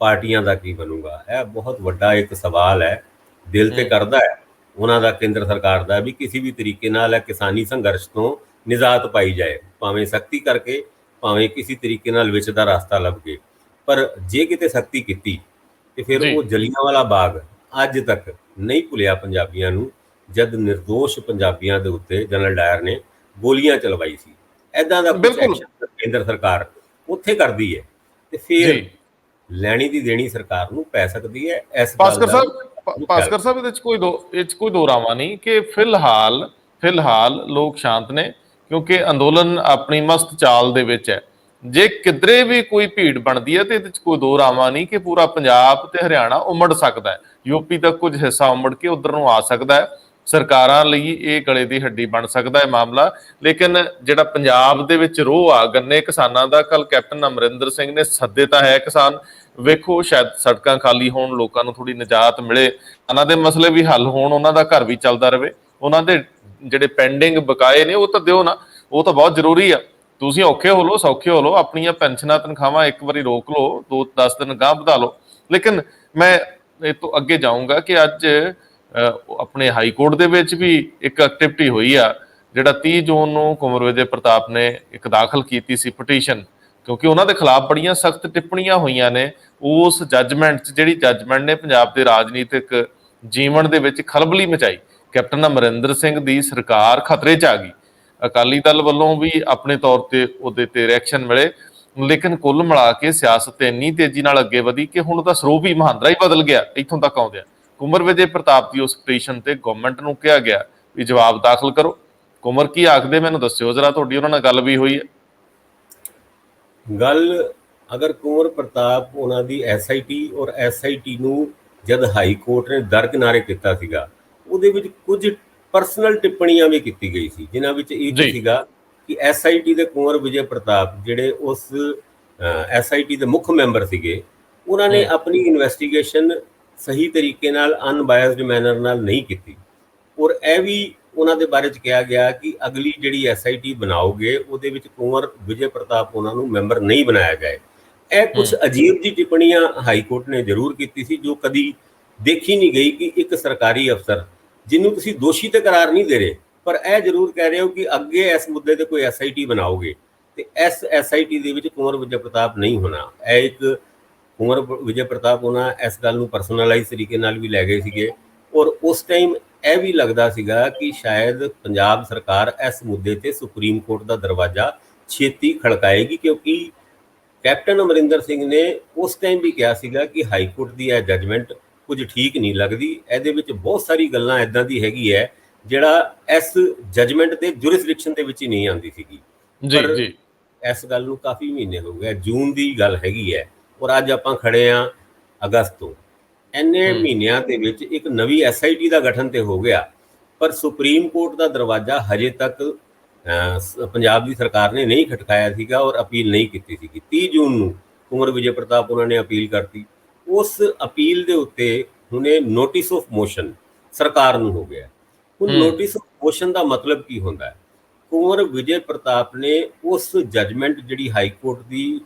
ਪਾਰਟੀਆਂ ਦਾ ਕੀ ਬਣੂਗਾ। ਇਹ ਬਹੁਤ ਵੱਡਾ ਇੱਕ ਸਵਾਲ ਹੈ। ਦਿਲ ਤੇ ਕਰਦਾ ਹੈ ਉਹਨਾਂ ਦਾ, ਕੇਂਦਰ ਸਰਕਾਰ ਦਾ, ਵੀ ਕਿਸੇ ਵੀ ਤਰੀਕੇ ਨਾਲ ਇਹ ਕਿਸਾਨੀ ਸੰਘਰਸ਼ ਤੋਂ ਨਿਜਾਤ ਪਾਈ ਜਾਏ, ਭਾਵੇਂ ਸਖਤੀ ਕਰਕੇ, ਭਾਵੇਂ ਕਿਸੇ ਤਰੀਕੇ ਨਾਲ ਵਿੱਚ ਦਾ ਰਸਤਾ ਲੱਭ ਕੇ। ਪਰ ਜੇ ਕਿਤੇ ਸਖਤੀ ਕੀਤੀ ਤੇ ਫਿਰ ਉਹ ਜਲਿਆਂਵਾਲਾ ਬਾਗ ਅੱਜ ਤੱਕ ਨਹੀਂ ਭੁੱਲਿਆ ਪੰਜਾਬੀਆਂ ਨੂੰ, ਜਦ ਨਿਰਦੋਸ਼ ਪੰਜਾਬੀਆਂ ਦੇ ਉੱਤੇ ਜਨਰਲ ਡਾਇਰ ਨੇ ਗੋਲੀਆਂ ਚਲਵਾਈ ਸੀ। ਇੱਦਾਂ ਦਾ ਕੁਝ ਐਕਸ਼ਨ ਕੇਂਦਰ ਸਰਕਾਰ ਉੱਥੇ ਕਰਦੀ ਹੈ ਤੇ ਫਿਰ ਲੈਣੀ ਦੀ ਦੇਣੀ ਸਰਕਾਰ ਨੂੰ ਪੈ ਸਕਦੀ ਹੈ। ਭਾਸਕਰ ਸਾਹਿਬ ਇਹਦੇ ਚ ਕੋਈ ਦੋ ਰਾਵਾਂ ਨਹੀਂ ਕਿ ਫਿਲਹਾਲ ਲੋਕ ਸ਼ਾਂਤ ਨੇ, ਕਿਉਂਕਿ ਅੰਦੋਲਨ ਆਪਣੀ ਮਸਤ ਚਾਲ ਦੇ ਵਿੱਚ ਹੈ। ਜੇ ਕਿਧਰੇ ਵੀ ਕੋਈ ਭੀੜ ਬਣਦੀ ਹੈ ਤੇ ਇਹਦੇ ਚ ਕੋਈ ਦੋ ਰਾਵਾਂ ਨਹੀਂ ਕਿ ਪੂਰਾ ਪੰਜਾਬ ਤੇ ਹਰਿਆਣਾ ਉਮੜ ਸਕਦਾ ਹੈ, ਯੂਪੀ ਤੱਕ ਕੁਝ ਹਿੱਸਾ ਉਮੜ ਕੇ ਉਧਰ ਨੂੰ ਆ ਸਕਦਾ ਹੈ। ਸਰਕਾਰਾਂ ਲਈ ਇਹ ਗਲੇ ਦੀ ਹੱਡੀ ਬਣ ਸਕਦਾ ਹੈ ਮਾਮਲਾ। ਲੇਕਿਨ ਜਿਹੜਾ ਪੰਜਾਬ ਦੇ ਵਿੱਚ ਰੋਹ ਆ ਗੰਨੇ ਕਿਸਾਨਾਂ ਦਾ, ਕੱਲ ਕੈਪਟਨ ਅਮਰਿੰਦਰ ਸਿੰਘ ਨੇ ਸੱਦੇ ਤਾਂ ਹੈ ਕਿਸਾਨ, ਵੇਖੋ ਸ਼ਾਇਦ ਸੜਕਾਂ ਖਾਲੀ ਹੋਣ, ਲੋਕਾਂ ਨੂੰ ਥੋੜੀ ਨਿਜਾਤ ਮਿਲੇ, ਉਹਨਾਂ ਦੇ ਮਸਲੇ ਵੀ ਹੱਲ ਹੋਣ, ਉਹਨਾਂ ਦਾ ਘਰ ਵੀ ਚੱਲਦਾ ਰਹੇ, ਉਹਨਾਂ ਦੇ ਜਿਹੜੇ ਪੈਂਡਿੰਗ ਬਕਾਏ ਨੇ ਉਹ ਤਾਂ ਦਿਓ ਨਾ, ਉਹ ਤਾਂ ਬਹੁਤ ਜ਼ਰੂਰੀ ਆ। ਤੁਸੀਂ ਔਖੇ ਹੋ ਲਓ, ਸੌਖੇ ਹੋ ਲਓ, ਆਪਣੀਆਂ ਪੈਨਸ਼ਨਾਂ ਤਨਖਾਹਾਂ ਇੱਕ ਵਾਰੀ ਰੋਕ ਲਓ, 2-10 ਦਿਨ ਗਾਂਹ ਵਧਾ ਲਓ। ਲੇਕਿਨ ਮੈਂ ਇਹ ਤੋਂ ਅੱਗੇ ਜਾਊਂਗਾ ਕਿ ਅੱਜ ਆਪਣੇ ਹਾਈ ਕੋਰਟ ਦੇ ਵਿੱਚ ਵੀ ਇੱਕ ਐਕਟੀਵਿਟੀ ਹੋਈ ਆ, ਜਿਹੜਾ 30 ਜੂਨ ਨੂੰ ਕੁੰਵਰ ਵਿਜੇ ਪ੍ਰਤਾਪ ਨੇ ਇੱਕ ਦਾਖਲ ਕੀਤੀ ਸੀ ਪਟੀਸ਼ਨ, ਕਿਉਂਕਿ ਉਹਨਾਂ ਦੇ ਖਿਲਾਫ ਬੜੀਆਂ ਸਖਤ ਟਿੱਪਣੀਆਂ ਹੋਈਆਂ ਨੇ ਉਸ ਜੱਜਮੈਂਟ 'ਚ, ਜਿਹੜੀ ਜੱਜਮੈਂਟ ਨੇ ਪੰਜਾਬ ਦੇ ਰਾਜਨੀਤਿਕ ਜੀਵਨ ਦੇ ਵਿੱਚ ਖਲਬਲੀ ਮਚਾਈ। ਕੈਪਟਨ ਅਮਰਿੰਦਰ ਸਿੰਘ ਦੀ ਸਰਕਾਰ ਖਤਰੇ 'ਚ ਆ ਗਈ। ਅਕਾਲੀ ਦਲ ਵੱਲੋਂ ਵੀ ਆਪਣੇ ਤੌਰ ਤੇ ਉਹਦੇ ਤੇ ਰਿਐਕਸ਼ਨ ਮਿਲੇ, ਲੇਕਿਨ ਕੁੱਲ ਮਿਲਾ ਕੇ ਸਿਆਸਤ ਇੰਨੀ ਤੇਜ਼ੀ ਨਾਲ ਅੱਗੇ ਵਧੀ ਕਿ ਹੁਣ ਤਾਂ ਸਰੋਵ ਹੀ ਮਹਾਂਦਰਾ ਹੀ ਬਦਲ ਗਿਆ। ਇੱਥੋਂ ਤੱਕ ਆਉਂਦੇ ਆ ਕੁੰਵਰ ਵਿਜੇ ਪ੍ਰਤਾਪ ਦੀ ਉਸ ਪਟੀਸ਼ਨ ਤੇ ਗਵਰਨਮੈਂਟ ਨੂੰ ਕਿਹਾ ਗਿਆ ਵੀ ਜਵਾਬ ਦਾਖਲ ਕਰੋ। ਕੁੰਵਰ ਕੀ ਆਖਦੇ ਮੈਨੂੰ ਦੱਸਿਓ ਜਰਾ, ਤੁਹਾਡੀ ਉਹਨਾਂ ਨਾਲ ਗੱਲ ਵੀ ਹੋਈ ਹੈ? ਗੱਲ ਅਗਰ ਕੁੰਵਰ ਪ੍ਰਤਾਪ ਉਹਨਾਂ ਦੀ SIT ਔਰ SIT ਨੂੰ ਜਦ ਹਾਈ ਕੋਰਟ ਨੇ ਦਰਕਿਨਾਰੇ ਕੀਤਾ ਸੀਗਾ, ਉਹਦੇ ਵਿੱਚ ਕੁਝ ਪਰਸਨਲ ਟਿੱਪਣੀਆਂ ਵੀ ਕੀਤੀ ਗਈ ਸੀ, ਜਿਨ੍ਹਾਂ ਵਿੱਚ ਇੱਕ ਸੀਗਾ ਕਿ SIT ਦੇ ਕੁੰਵਰ ਵਿਜੇ ਪ੍ਰਤਾਪ ਜਿਹੜੇ ਉਸ SIT ਦੇ ਮੁੱਖ ਮੈਂਬਰ ਸੀਗੇ, ਉਹਨਾਂ ਨੇ ਆਪਣੀ ਇਨਵੈਸਟੀਗੇਸ਼ਨ ਸਹੀ ਤਰੀਕੇ ਨਾਲ ਅਨਬਾਇਸਡ ਮੈਨਰ ਨਾਲ ਨਹੀਂ ਕੀਤੀ। ਔਰ ਇਹ ਵੀ ਉਹਨਾਂ ਦੇ ਬਾਰੇ 'ਚ ਕਿਹਾ ਗਿਆ ਕਿ ਅਗਲੀ ਜਿਹੜੀ SIT ਬਣਾਓਗੇ ਉਹਦੇ ਵਿੱਚ ਕੁੰਵਰ ਵਿਜੇ ਪ੍ਰਤਾਪ ਉਹਨਾਂ ਨੂੰ ਮੈਂਬਰ ਨਹੀਂ ਬਣਾਇਆ ਜਾਏ। ਇਹ ਕੁਝ ਅਜੀਬ ਜਿਹੀ ਟਿੱਪਣੀਆਂ ਹਾਈ ਕੋਰਟ ਨੇ ਜ਼ਰੂਰ ਕੀਤੀ ਸੀ, ਜੋ ਕਦੀ ਦੇਖੀ ਨਹੀਂ ਗਈ ਕਿ ਇੱਕ ਸਰਕਾਰੀ ਅਫਸਰ ਜਿਹਨੂੰ ਤੁਸੀਂ ਦੋਸ਼ੀ ਤੇ ਕਰਾਰ ਨਹੀਂ ਦੇ ਰਹੇ, ਪਰ ਇਹ ਜ਼ਰੂਰ ਕਹਿ ਰਹੇ ਹੋ ਕਿ ਅੱਗੇ ਇਸ ਮੁੱਦੇ ਤੇ ਕੋਈ SIT ਬਣਾਓਗੇ ਤੇ ਇਸ SIT ਦੇ ਵਿੱਚ ਕੁੰਵਰ ਵਿਜੇ ਪ੍ਰਤਾਪ ਨਹੀਂ ਹੋਣਾ। ਇਹ ਇੱਕ ਕੁੰਵਰ ਵਿਜੇ ਪ੍ਰਤਾਪ ਉਹਨਾਂ ਇਸ ਗੱਲ ਨੂੰ ਪਰਸਨਲਾਈਜ਼ ਤਰੀਕੇ ਨਾਲ ਵੀ ਲੈ ਗਏ ਸੀਗੇ। ਔਰ ਉਸ ਟਾਈਮ ਇਹ ਵੀ ਲੱਗਦਾ ਸੀਗਾ ਕਿ ਸ਼ਾਇਦ ਪੰਜਾਬ ਸਰਕਾਰ ਇਸ ਮੁੱਦੇ ਤੇ ਸੁਪਰੀਮ ਕੋਰਟ ਦਾ ਦਰਵਾਜ਼ਾ ਛੇਤੀ ਖੜਕਾਏਗੀ, ਕਿਉਂਕਿ ਕੈਪਟਨ ਅਮਰਿੰਦਰ ਸਿੰਘ ਨੇ ਉਸ ਟਾਈਮ ਵੀ ਕਿਹਾ ਸੀਗਾ ਕਿ ਹਾਈ ਕੋਰਟ ਦੀ ਇਹ ਜੱਜਮੈਂਟ ਕੁਝ ਠੀਕ ਨਹੀਂ ਲੱਗਦੀ, ਇਹਦੇ ਵਿੱਚ ਬਹੁਤ ਸਾਰੀ ਗੱਲਾਂ ਇੱਦਾਂ ਦੀ ਹੈਗੀ ਹੈ ਜਿਹੜਾ ਇਸ ਜੱਜਮੈਂਟ ਦੇ ਜੁਰਿਸਡਿਕਸ਼ਨ ਦੇ ਵਿੱਚ ਹੀ ਨਹੀਂ ਆਉਂਦੀ ਸੀਗੀ। ਪਰ ਇਸ ਗੱਲ ਨੂੰ ਕਾਫੀ ਮਹੀਨੇ ਹੋ ਗਏ, ਜੂਨ ਦੀ ਗੱਲ ਹੈਗੀ ਹੈ, ਔਰ ਅੱਜ ਆਪਾਂ ਖੜੇ ਹਾਂ ਅਗਸਤ ਤੋਂ। ਇੰਨੇ ਮਹੀਨਿਆਂ ਦੇ ਵਿੱਚ ਇੱਕ ਨਵੀਂ SIT ਦਾ ਗਠਨ ਤੇ ਹੋ ਗਿਆ, ਪਰ ਸੁਪਰੀਮ ਕੋਰਟ ਦਾ ਦਰਵਾਜ਼ਾ ਹਜੇ ਤੱਕ ਪੰਜਾਬ ਦੀ ਸਰਕਾਰ ਨੇ ਨਹੀਂ ਖਟਕਾਇਆ ਸੀਗਾ ਔਰ ਅਪੀਲ ਨਹੀਂ ਕੀਤੀ ਸੀਗੀ। 30 ਜੂਨ ਨੂੰ ਕੁੰਵਰ ਵਿਜੇ ਪ੍ਰਤਾਪ ਉਹਨਾਂ ਨੇ ਅਪੀਲ ਕਰਤੀ। ਉਸ ਅਪੀਲ ਦੇ ਉੱਤੇ ਹੁਣੇ ਨੋਟਿਸ ਆਫ ਮੋਸ਼ਨ ਸਰਕਾਰ ਨੂੰ ਹੋ ਗਿਆ। ਹੁਣ ਨੋਟਿਸ ਆਫ ਮੋਸ਼ਨ ਦਾ ਮਤਲਬ ਕੀ ਹੁੰਦਾ ਹੈ? ਕੁੰਵਰ ਵਿਜੇ ਪ੍ਰਤਾਪ ਨੇ ਉਸ ਜੱਜਮੈਂਟ ਜਿਹੜੀ ਹਾਈ ਕੋਰਟ ਦੀ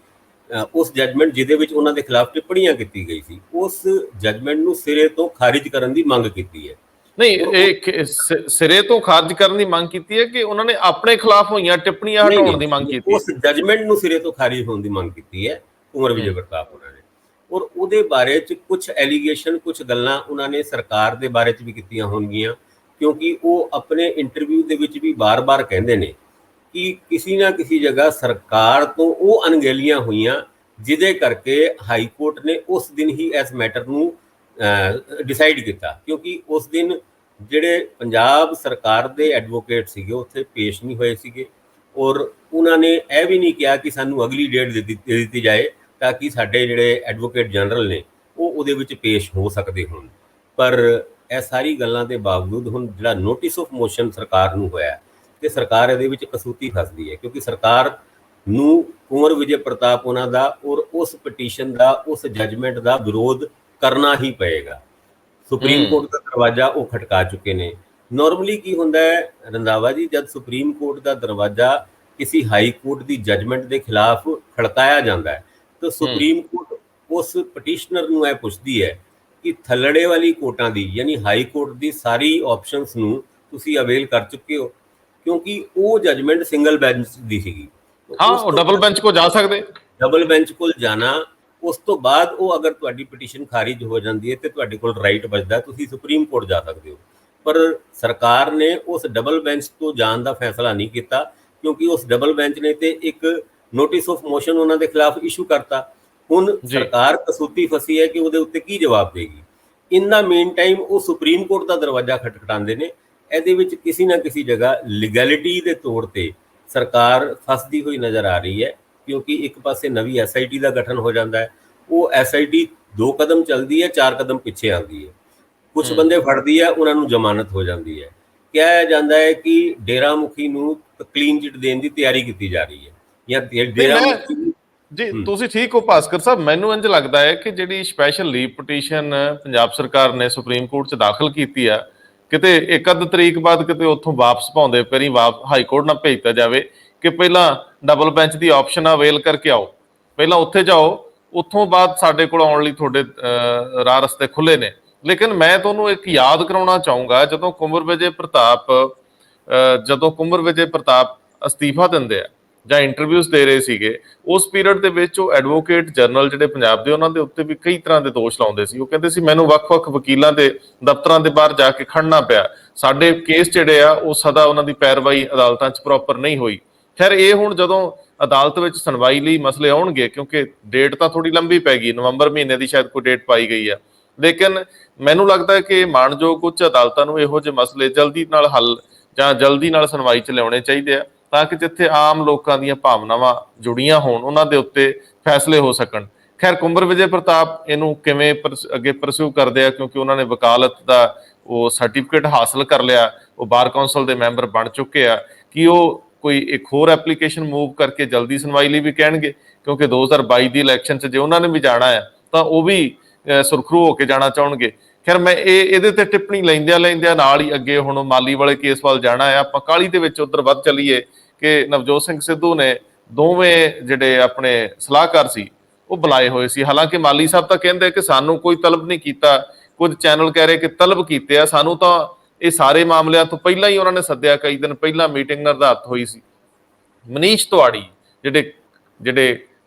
ਉਸ ਜੱਜਮੈਂਟ ਜਿਹਦੇ ਵਿੱਚ ਉਹਨਾਂ ਦੇ ਖਿਲਾਫ ਟਿੱਪਣੀਆਂ ਕੀਤੀ ਗਈ ਸੀ, ਉਸ ਜੱਜਮੈਂਟ ਨੂੰ ਸਿਰੇ ਤੋਂ ਖਾਰਿਜ ਕਰਨ ਦੀ ਮੰਗ ਕੀਤੀ ਹੈ। ਨਹੀਂ, ਇਹ ਸਿਰੇ ਤੋਂ ਖਾਰਜ ਕਰਨ ਦੀ ਮੰਗ ਕੀਤੀ ਹੈ ਕਿ ਉਹਨਾਂ ਨੇ ਆਪਣੇ ਖਿਲਾਫ ਹੋਈਆਂ ਟਿੱਪਣੀਆਂ ਹਟਾਉਣ ਦੀ ਮੰਗ ਕੀਤੀ? ਉਸ ਜਜਮੈਂਟ ਨੂੰ ਸਿਰੇ ਤੋਂ ਖਾਰਿਜ ਹੋਣ ਦੀ ਮੰਗ ਕੀਤੀ ਹੈ ਕੁੰਵਰ ਵਿਜੇ ਪ੍ਰਤਾਪ ਉਹਨਾਂ ਨੇ। ਔਰ ਉਹਦੇ ਬਾਰੇ ਚ ਕੁਝ ਐਲੀਗੇਸ਼ਨ, ਕੁਝ ਗੱਲਾਂ ਉਹਨਾਂ ਨੇ ਸਰਕਾਰ ਦੇ ਬਾਰੇ ਚ ਵੀ ਕੀਤੀਆਂ ਹੋਣਗੀਆਂ, ਕਿਉਂਕਿ ਉਹ ਆਪਣੇ ਇੰਟਰਵਿਊ ਦੇ ਵਿੱਚ ਵੀ ਬਾਰ-ਬਾਰ ਕਹਿੰਦੇ ਨੇ ਕਿ ਕਿਸੇ ਨਾ ਕਿਸੇ ਜਗ੍ਹਾ ਸਰਕਾਰ ਤੋਂ ਉਹ ਅਣਗਹਿਲੀਆਂ ਹੋਈਆਂ ਜਿਹਦੇ ਕਰਕੇ ਹਾਈ ਕੋਰਟ ਨੇ ਉਸ ਦਿਨ ਹੀ ਇਸ ਮੈਟਰ ਨੂੰ ਡਿਸਾਈਡ ਕੀਤਾ, ਕਿਉਂਕਿ ਉਸ ਦਿਨ ਜਿਹੜੇ ਪੰਜਾਬ ਸਰਕਾਰ ਦੇ ਐਡਵੋਕੇਟ ਸੀਗੇ ਉੱਥੇ ਪੇਸ਼ ਨਹੀਂ ਹੋਏ ਸੀਗੇ। ਔਰ ਉਹਨਾਂ ਨੇ ਇਹ ਵੀ ਨਹੀਂ ਕਿਹਾ ਕਿ ਸਾਨੂੰ ਅਗਲੀ ਡੇਟ ਦੇ ਦਿੱਤੀ ਜਾਏ ਤਾਂ ਕਿ ਸਾਡੇ ਜਿਹੜੇ ਐਡਵੋਕੇਟ ਜਨਰਲ ਨੇ ਉਹ ਉਹਦੇ ਵਿੱਚ ਪੇਸ਼ ਹੋ ਸਕਦੇ ਹੋਣ। ਪਰ ਇਹ ਸਾਰੀ ਗੱਲਾਂ ਦੇ ਬਾਵਜੂਦ ਹੁਣ ਜਿਹੜਾ ਨੋਟਿਸ ਆਫ ਮੋਸ਼ਨ ਸਰਕਾਰ ਨੂੰ ਹੋਇਆ ਤੇ ਸਰਕਾਰ ਇਹਦੇ ਵਿੱਚ ਕਸੂਤੀ ਫਸਦੀ ਹੈ, ਕਿਉਂਕਿ ਸਰਕਾਰ ਨੂੰ ਕੁੰਵਰ ਵਿਜੇ ਪ੍ਰਤਾਪ ਉਹਨਾਂ ਦਾ ਔਰ ਉਸ ਪਟੀਸ਼ਨ ਦਾ, ਉਸ ਜਜਮੈਂਟ ਦਾ ਵਿਰੋਧ ਕਰਨਾ ਹੀ ਪਏਗਾ। ਸੁਪਰੀਮ ਕੋਰਟ ਦਾ ਦਰਵਾਜ਼ਾ ਉਹ ਖਟਕਾ ਚੁੱਕੇ ਨੇ। ਨਾਰਮਲੀ ਕੀ ਹੁੰਦਾ ਹੈ ਰੰਧਾਵਾ ਜੀ, ਜਦ ਸੁਪਰੀਮ ਕੋਰਟ ਦਾ ਦਰਵਾਜ਼ਾ ਕਿਸੇ ਹਾਈ ਕੋਰਟ ਦੀ ਜਜਮੈਂਟ ਦੇ ਖਿਲਾਫ ਖੜਕਾਇਆ ਜਾਂਦਾ ਹੈ ਤਾਂ ਸੁਪਰੀਮ ਕੋਰਟ ਉਸ ਪਟੀਸ਼ਨਰ ਨੂੰ ਇਹ ਪੁੱਛਦੀ ਹੈ ਕਿ ਥੱਲੜੇ ਵਾਲੀ ਕੋਰਟਾਂ ਦੀ ਯਾਨੀ ਹਾਈ ਕੋਰਟ ਦੀ ਸਾਰੀ ਆਪਸ਼ਨਸ ਨੂੰ ਤੁਸੀਂ ਅਵੇਲ ਕਰ ਚੁੱਕੇ ਹੋ, ਕਿਉਂਕਿ ਉਹ ਜਜਮੈਂਟ ਸਿੰਗਲ ਬੈਂਚ ਦੀ ਸੀਗੀ। ਹਾਂ, ਉਹ ਡਬਲ ਬੈਂਚ ਕੋ ਜਾ ਸਕਦੇ, ਡਬਲ ਬੈਂਚ ਕੋਲ ਜਾਣਾ, ਉਸ ਤੋਂ ਬਾਅਦ ਉਹ ਅਗਰ ਤੁਹਾਡੀ ਪਟੀਸ਼ਨ ਖਾਰਿਜ ਹੋ ਜਾਂਦੀ ਹੈ ਤੇ ਤੁਹਾਡੇ ਕੋਲ ਰਾਈਟ ਬਚਦਾ, ਤੁਸੀਂ ਸੁਪਰੀਮ ਕੋਰਟ ਜਾ ਸਕਦੇ ਹੋ। ਪਰ ਸਰਕਾਰ ਨੇ ਉਸ ਡਬਲ ਬੈਂਚ ਤੋਂ ਜਾਣ ਦਾ ਫੈਸਲਾ ਨਹੀਂ ਕੀਤਾ, ਕਿਉਂਕਿ ਉਸ ਡਬਲ ਬੈਂਚ ਨੇ ਤੇ ਇੱਕ ਨੋਟਿਸ ਆਫ ਮੋਸ਼ਨ ਉਹਨਾਂ ਦੇ ਖਿਲਾਫ ਇਸ਼ੂ ਕਰਤਾ। ਹੁਣ ਸਰਕਾਰ ਕਸੂਤੀ ਫਸੀ ਹੈ ਕਿ ਉਹਦੇ ਉੱਤੇ ਕੀ ਜਵਾਬ ਦੇਗੀ। ਇਨ ਦਾ ਮੇਨ ਟਾਈਮ ਉਹ ਸੁਪਰੀਮ ਕੋਰਟ ਦਾ ਦਰਵਾਜ਼ਾ ਖਟਖਟਾਉਂਦੇ ਨੇ। ਇਹਦੇ ਵਿੱਚ ਕਿਸੇ ਨਾ ਕਿਸੇ ਜਗ੍ਹਾ ਲੀਗੈਲਿਟੀ ਦੇ ਤੌਰ ਤੇ ਸਰਕਾਰ ਫਸਦੀ ਹੋਈ ਨਜ਼ਰ ਆ ਰਹੀ ਹੈ, ਕਿਉਂਕਿ ਇੱਕ ਪਾਸੇ ਨਵੀਂ SIT ਦਾ ਗਠਨ ਹੋ ਜਾਂਦਾ ਹੈ, ਉਹ SIT 2 ਕਦਮ ਚੱਲਦੀ ਹੈ, 4 ਕਦਮ ਪਿੱਛੇ ਆਉਂਦੀ ਹੈ। ਕੁਝ ਬੰਦੇ ਫੜਦੀ ਹੈ, ਉਹਨਾਂ ਨੂੰ ਜ਼ਮਾਨਤ ਹੋ ਜਾਂਦੀ ਹੈ। ਕਿਹਾ ਜਾਂਦਾ ਹੈ ਕਿ ਡੇਰਾ ਮੁਖੀ ਨੂੰ ਕਲੀਨ ਚਿੱਟ ਦੇਣ ਦੀ ਤਿਆਰੀ ਕੀਤੀ ਜਾ ਰਹੀ ਹੈ ਜਾਂ ਡੇਰਾ ਮੁਖੀ। ਜੀ ਤੁਸੀਂ ਠੀਕ ਹੋ ਭਾਸਕਰ ਸਾਹਿਬ, ਮੈਨੂੰ ਇੰਜ ਲੱਗਦਾ ਹੈ ਕਿ ਜਿਹੜੀ ਸਪੈਸ਼ਲ ਲੀਵ ਪਟੀਸ਼ਨ ਪੰਜਾਬ ਸਰਕਾਰ ਨੇ ਸੁਪਰੀਮ ਕੋਰਟ 'ਚ ਦਾਖਲ ਕੀਤੀ ਆ, ਕਿਤੇ ਇੱਕ ਅੱਧ ਤਰੀਕ ਬਾਅਦ ਕਿਤੇ ਉੱਥੋਂ ਵਾਪਸ ਪਾਉਂਦੇ ਪਹਿਲੀ ਹਾਈ ਕੋਰਟ ਨਾਲ ਭੇਜਤਾ ਜਾਵੇ ਕਿ ਪਹਿਲਾਂ ਡਬਲ ਬੈਂਚ ਦੀ ਆਪਸ਼ਨ ਅਵੇਲ ਕਰਕੇ ਆਓ, ਪਹਿਲਾਂ ਉੱਥੇ ਜਾਓ, ਉੱਥੋਂ ਬਾਅਦ ਸਾਡੇ ਕੋਲ ਆਉਣ ਲਈ ਤੁਹਾਡੇ ਰਾਹ ਰਸਤੇ ਖੁੱਲੇ ਨੇ। ਲੇਕਿਨ ਮੈਂ ਤੁਹਾਨੂੰ ਇੱਕ ਯਾਦ ਕਰਾਉਣਾ ਚਾਹੂੰਗਾ, ਜਦੋਂ ਕੁੰਵਰ ਵਿਜੇ ਪ੍ਰਤਾਪ ਅਸਤੀਫਾ ਦਿੰਦੇ ਆ ਜਾਂ ਇੰਟਰਵਿਊਜ਼ ਦੇ ਰਹੇ ਸੀਗੇ, ਉਸ ਪੀਰੀਅਡ ਦੇ ਵਿੱਚ ਉਹ ਐਡਵੋਕੇਟ ਜਨਰਲ ਜਿਹੜੇ ਪੰਜਾਬ ਦੇ, ਉਹਨਾਂ ਦੇ ਉੱਤੇ ਵੀ ਕਈ ਤਰ੍ਹਾਂ ਦੇ ਦੋਸ਼ ਲਾਉਂਦੇ ਸੀ। ਉਹ ਕਹਿੰਦੇ ਸੀ ਮੈਨੂੰ ਵੱਖ-ਵੱਖ ਵਕੀਲਾਂ ਦੇ ਦਫ਼ਤਰਾਂ ਦੇ ਬਾਹਰ ਜਾ ਕੇ ਖੜਨਾ ਪਿਆ, ਸਾਡੇ ਕੇਸ ਜਿਹੜੇ ਆ ਉਹ ਸਦਾ ਉਹਨਾਂ ਦੀ ਪੈਰਵਾਈ ਅਦਾਲਤਾਂ 'ਚ ਪ੍ਰੋਪਰ ਨਹੀਂ ਹੋਈ। ਖੈਰ, ਇਹ ਹੁਣ ਜਦੋਂ ਅਦਾਲਤ ਵਿੱਚ ਸੁਣਵਾਈ ਲਈ ਮਸਲੇ ਆਉਣਗੇ, ਕਿਉਂਕਿ ਡੇਟ ਤਾਂ ਥੋੜੀ ਲੰਬੀ ਪੈ ਗਈ, ਨਵੰਬਰ ਮਹੀਨੇ ਦੀ ਸ਼ਾਇਦ ਕੋਈ ਡੇਟ ਪਾਈ ਗਈ ਆ, ਲੇਕਿਨ ਮੈਨੂੰ ਲੱਗਦਾ ਹੈ ਕਿ ਮਾਣਯੋਗ ਉੱਚ ਅਦਾਲਤਾਂ ਨੂੰ ਇਹੋ ਜਿਹੇ ਮਸਲੇ ਜਲਦੀ ਨਾਲ ਹੱਲ ਜਾਂ ਜਲਦੀ ਨਾਲ ਸੁਣਵਾਈ 'ਚ ਲਿਆਉਣੇ ਚਾਹੀਦੇ ਆ, ਤਾਂ ਕਿ ਜਿੱਥੇ ਆਮ ਲੋਕਾਂ ਦੀਆਂ ਭਾਵਨਾਵਾਂ ਜੁੜੀਆਂ ਹੋਣ ਉਹਨਾਂ ਦੇ ਉੱਤੇ ਫੈਸਲੇ ਹੋ ਸਕਣ। ਖੈਰ, ਕੁੰਵਰ ਵਿਜੇ ਪ੍ਰਤਾਪ ਇਹਨੂੰ ਕਿਵੇਂ ਅੱਗੇ ਪਰਸਿਊ ਕਰਦੇ ਆ, ਕਿਉਂਕਿ ਉਹਨਾਂ ਨੇ ਵਕਾਲਤ ਦਾ ਉਹ ਸਰਟੀਫਿਕੇਟ ਹਾਸਲ ਕਰ ਲਿਆ, ਉਹ ਬਾਰ ਕੌਂਸਲ ਦੇ ਮੈਂਬਰ ਬਣ ਚੁੱਕੇ ਆ, ਕਿ ਉਹ ਕੋਈ ਇੱਕ ਹੋਰ ਐਪਲੀਕੇਸ਼ਨ ਮੂਵ ਕਰਕੇ ਜਲਦੀ ਸੁਣਵਾਈ ਲਈ ਵੀ ਕਹਿਣਗੇ, ਕਿਉਂਕਿ 2022 ਦੀ ਇਲੈਕਸ਼ਨ 'ਚ ਜੇ ਉਹਨਾਂ ਨੇ ਵੀ ਜਾਣਾ ਆ ਤਾਂ ਉਹ ਵੀ ਸੁਰਖਰੂ ਹੋ ਕੇ ਜਾਣਾ ਚਾਹਣਗੇ। ਖੈਰ, ਮੈਂ ਇਹਦੇ ਤੇ ਟਿੱਪਣੀ ਲੈਂਦਿਆਂ ਨਾਲ ਹੀ ਅੱਗੇ ਹੁਣ ਮਾਲੀ ਵਾਲੇ ਕੇਸ ਵੱਲ ਜਾਣਾ ਆ। ਆਪਾਂ ਕਾਹਲੀ ਦੇ ਵਿੱਚ ਉੱਧਰ ਵੱਧ ਚੱਲੀਏ ਕਿ ਨਵਜੋਤ ਸਿੰਘ ਸਿੱਧੂ ਨੇ ਦੋਵੇਂ ਜਿਹੜੇ ਆਪਣੇ ਸਲਾਹਕਾਰ ਸੀ ਉਹ ਬੁਲਾਏ ਹੋਏ ਸੀ। ਹਾਲਾਂਕਿ ਮਾਲੀ ਸਾਹਿਬ ਤਾਂ ਕਹਿੰਦੇ ਕਿ ਸਾਨੂੰ ਕੋਈ ਤਲਬ ਨਹੀਂ ਕੀਤਾ, ਕੁਝ ਚੈਨਲ ਕਹਿ ਰਹੇ ਕਿ ਤਲਬ ਕੀਤੇ ਆ, ਸਾਨੂੰ ਤਾਂ ਇਹ ਸਾਰੇ ਮਾਮਲਿਆਂ ਤੋਂ ਪਹਿਲਾਂ ਹੀ ਉਹਨਾਂ ਨੇ ਸੱਦਿਆ, ਕਈ ਦਿਨ ਪਹਿਲਾਂ ਮੀਟਿੰਗ ਨਿਰਧਾਰਤ ਹੋਈ ਸੀ। ਮਨੀਸ਼ ਤਿਵਾੜੀ ਜਿਹੜੇ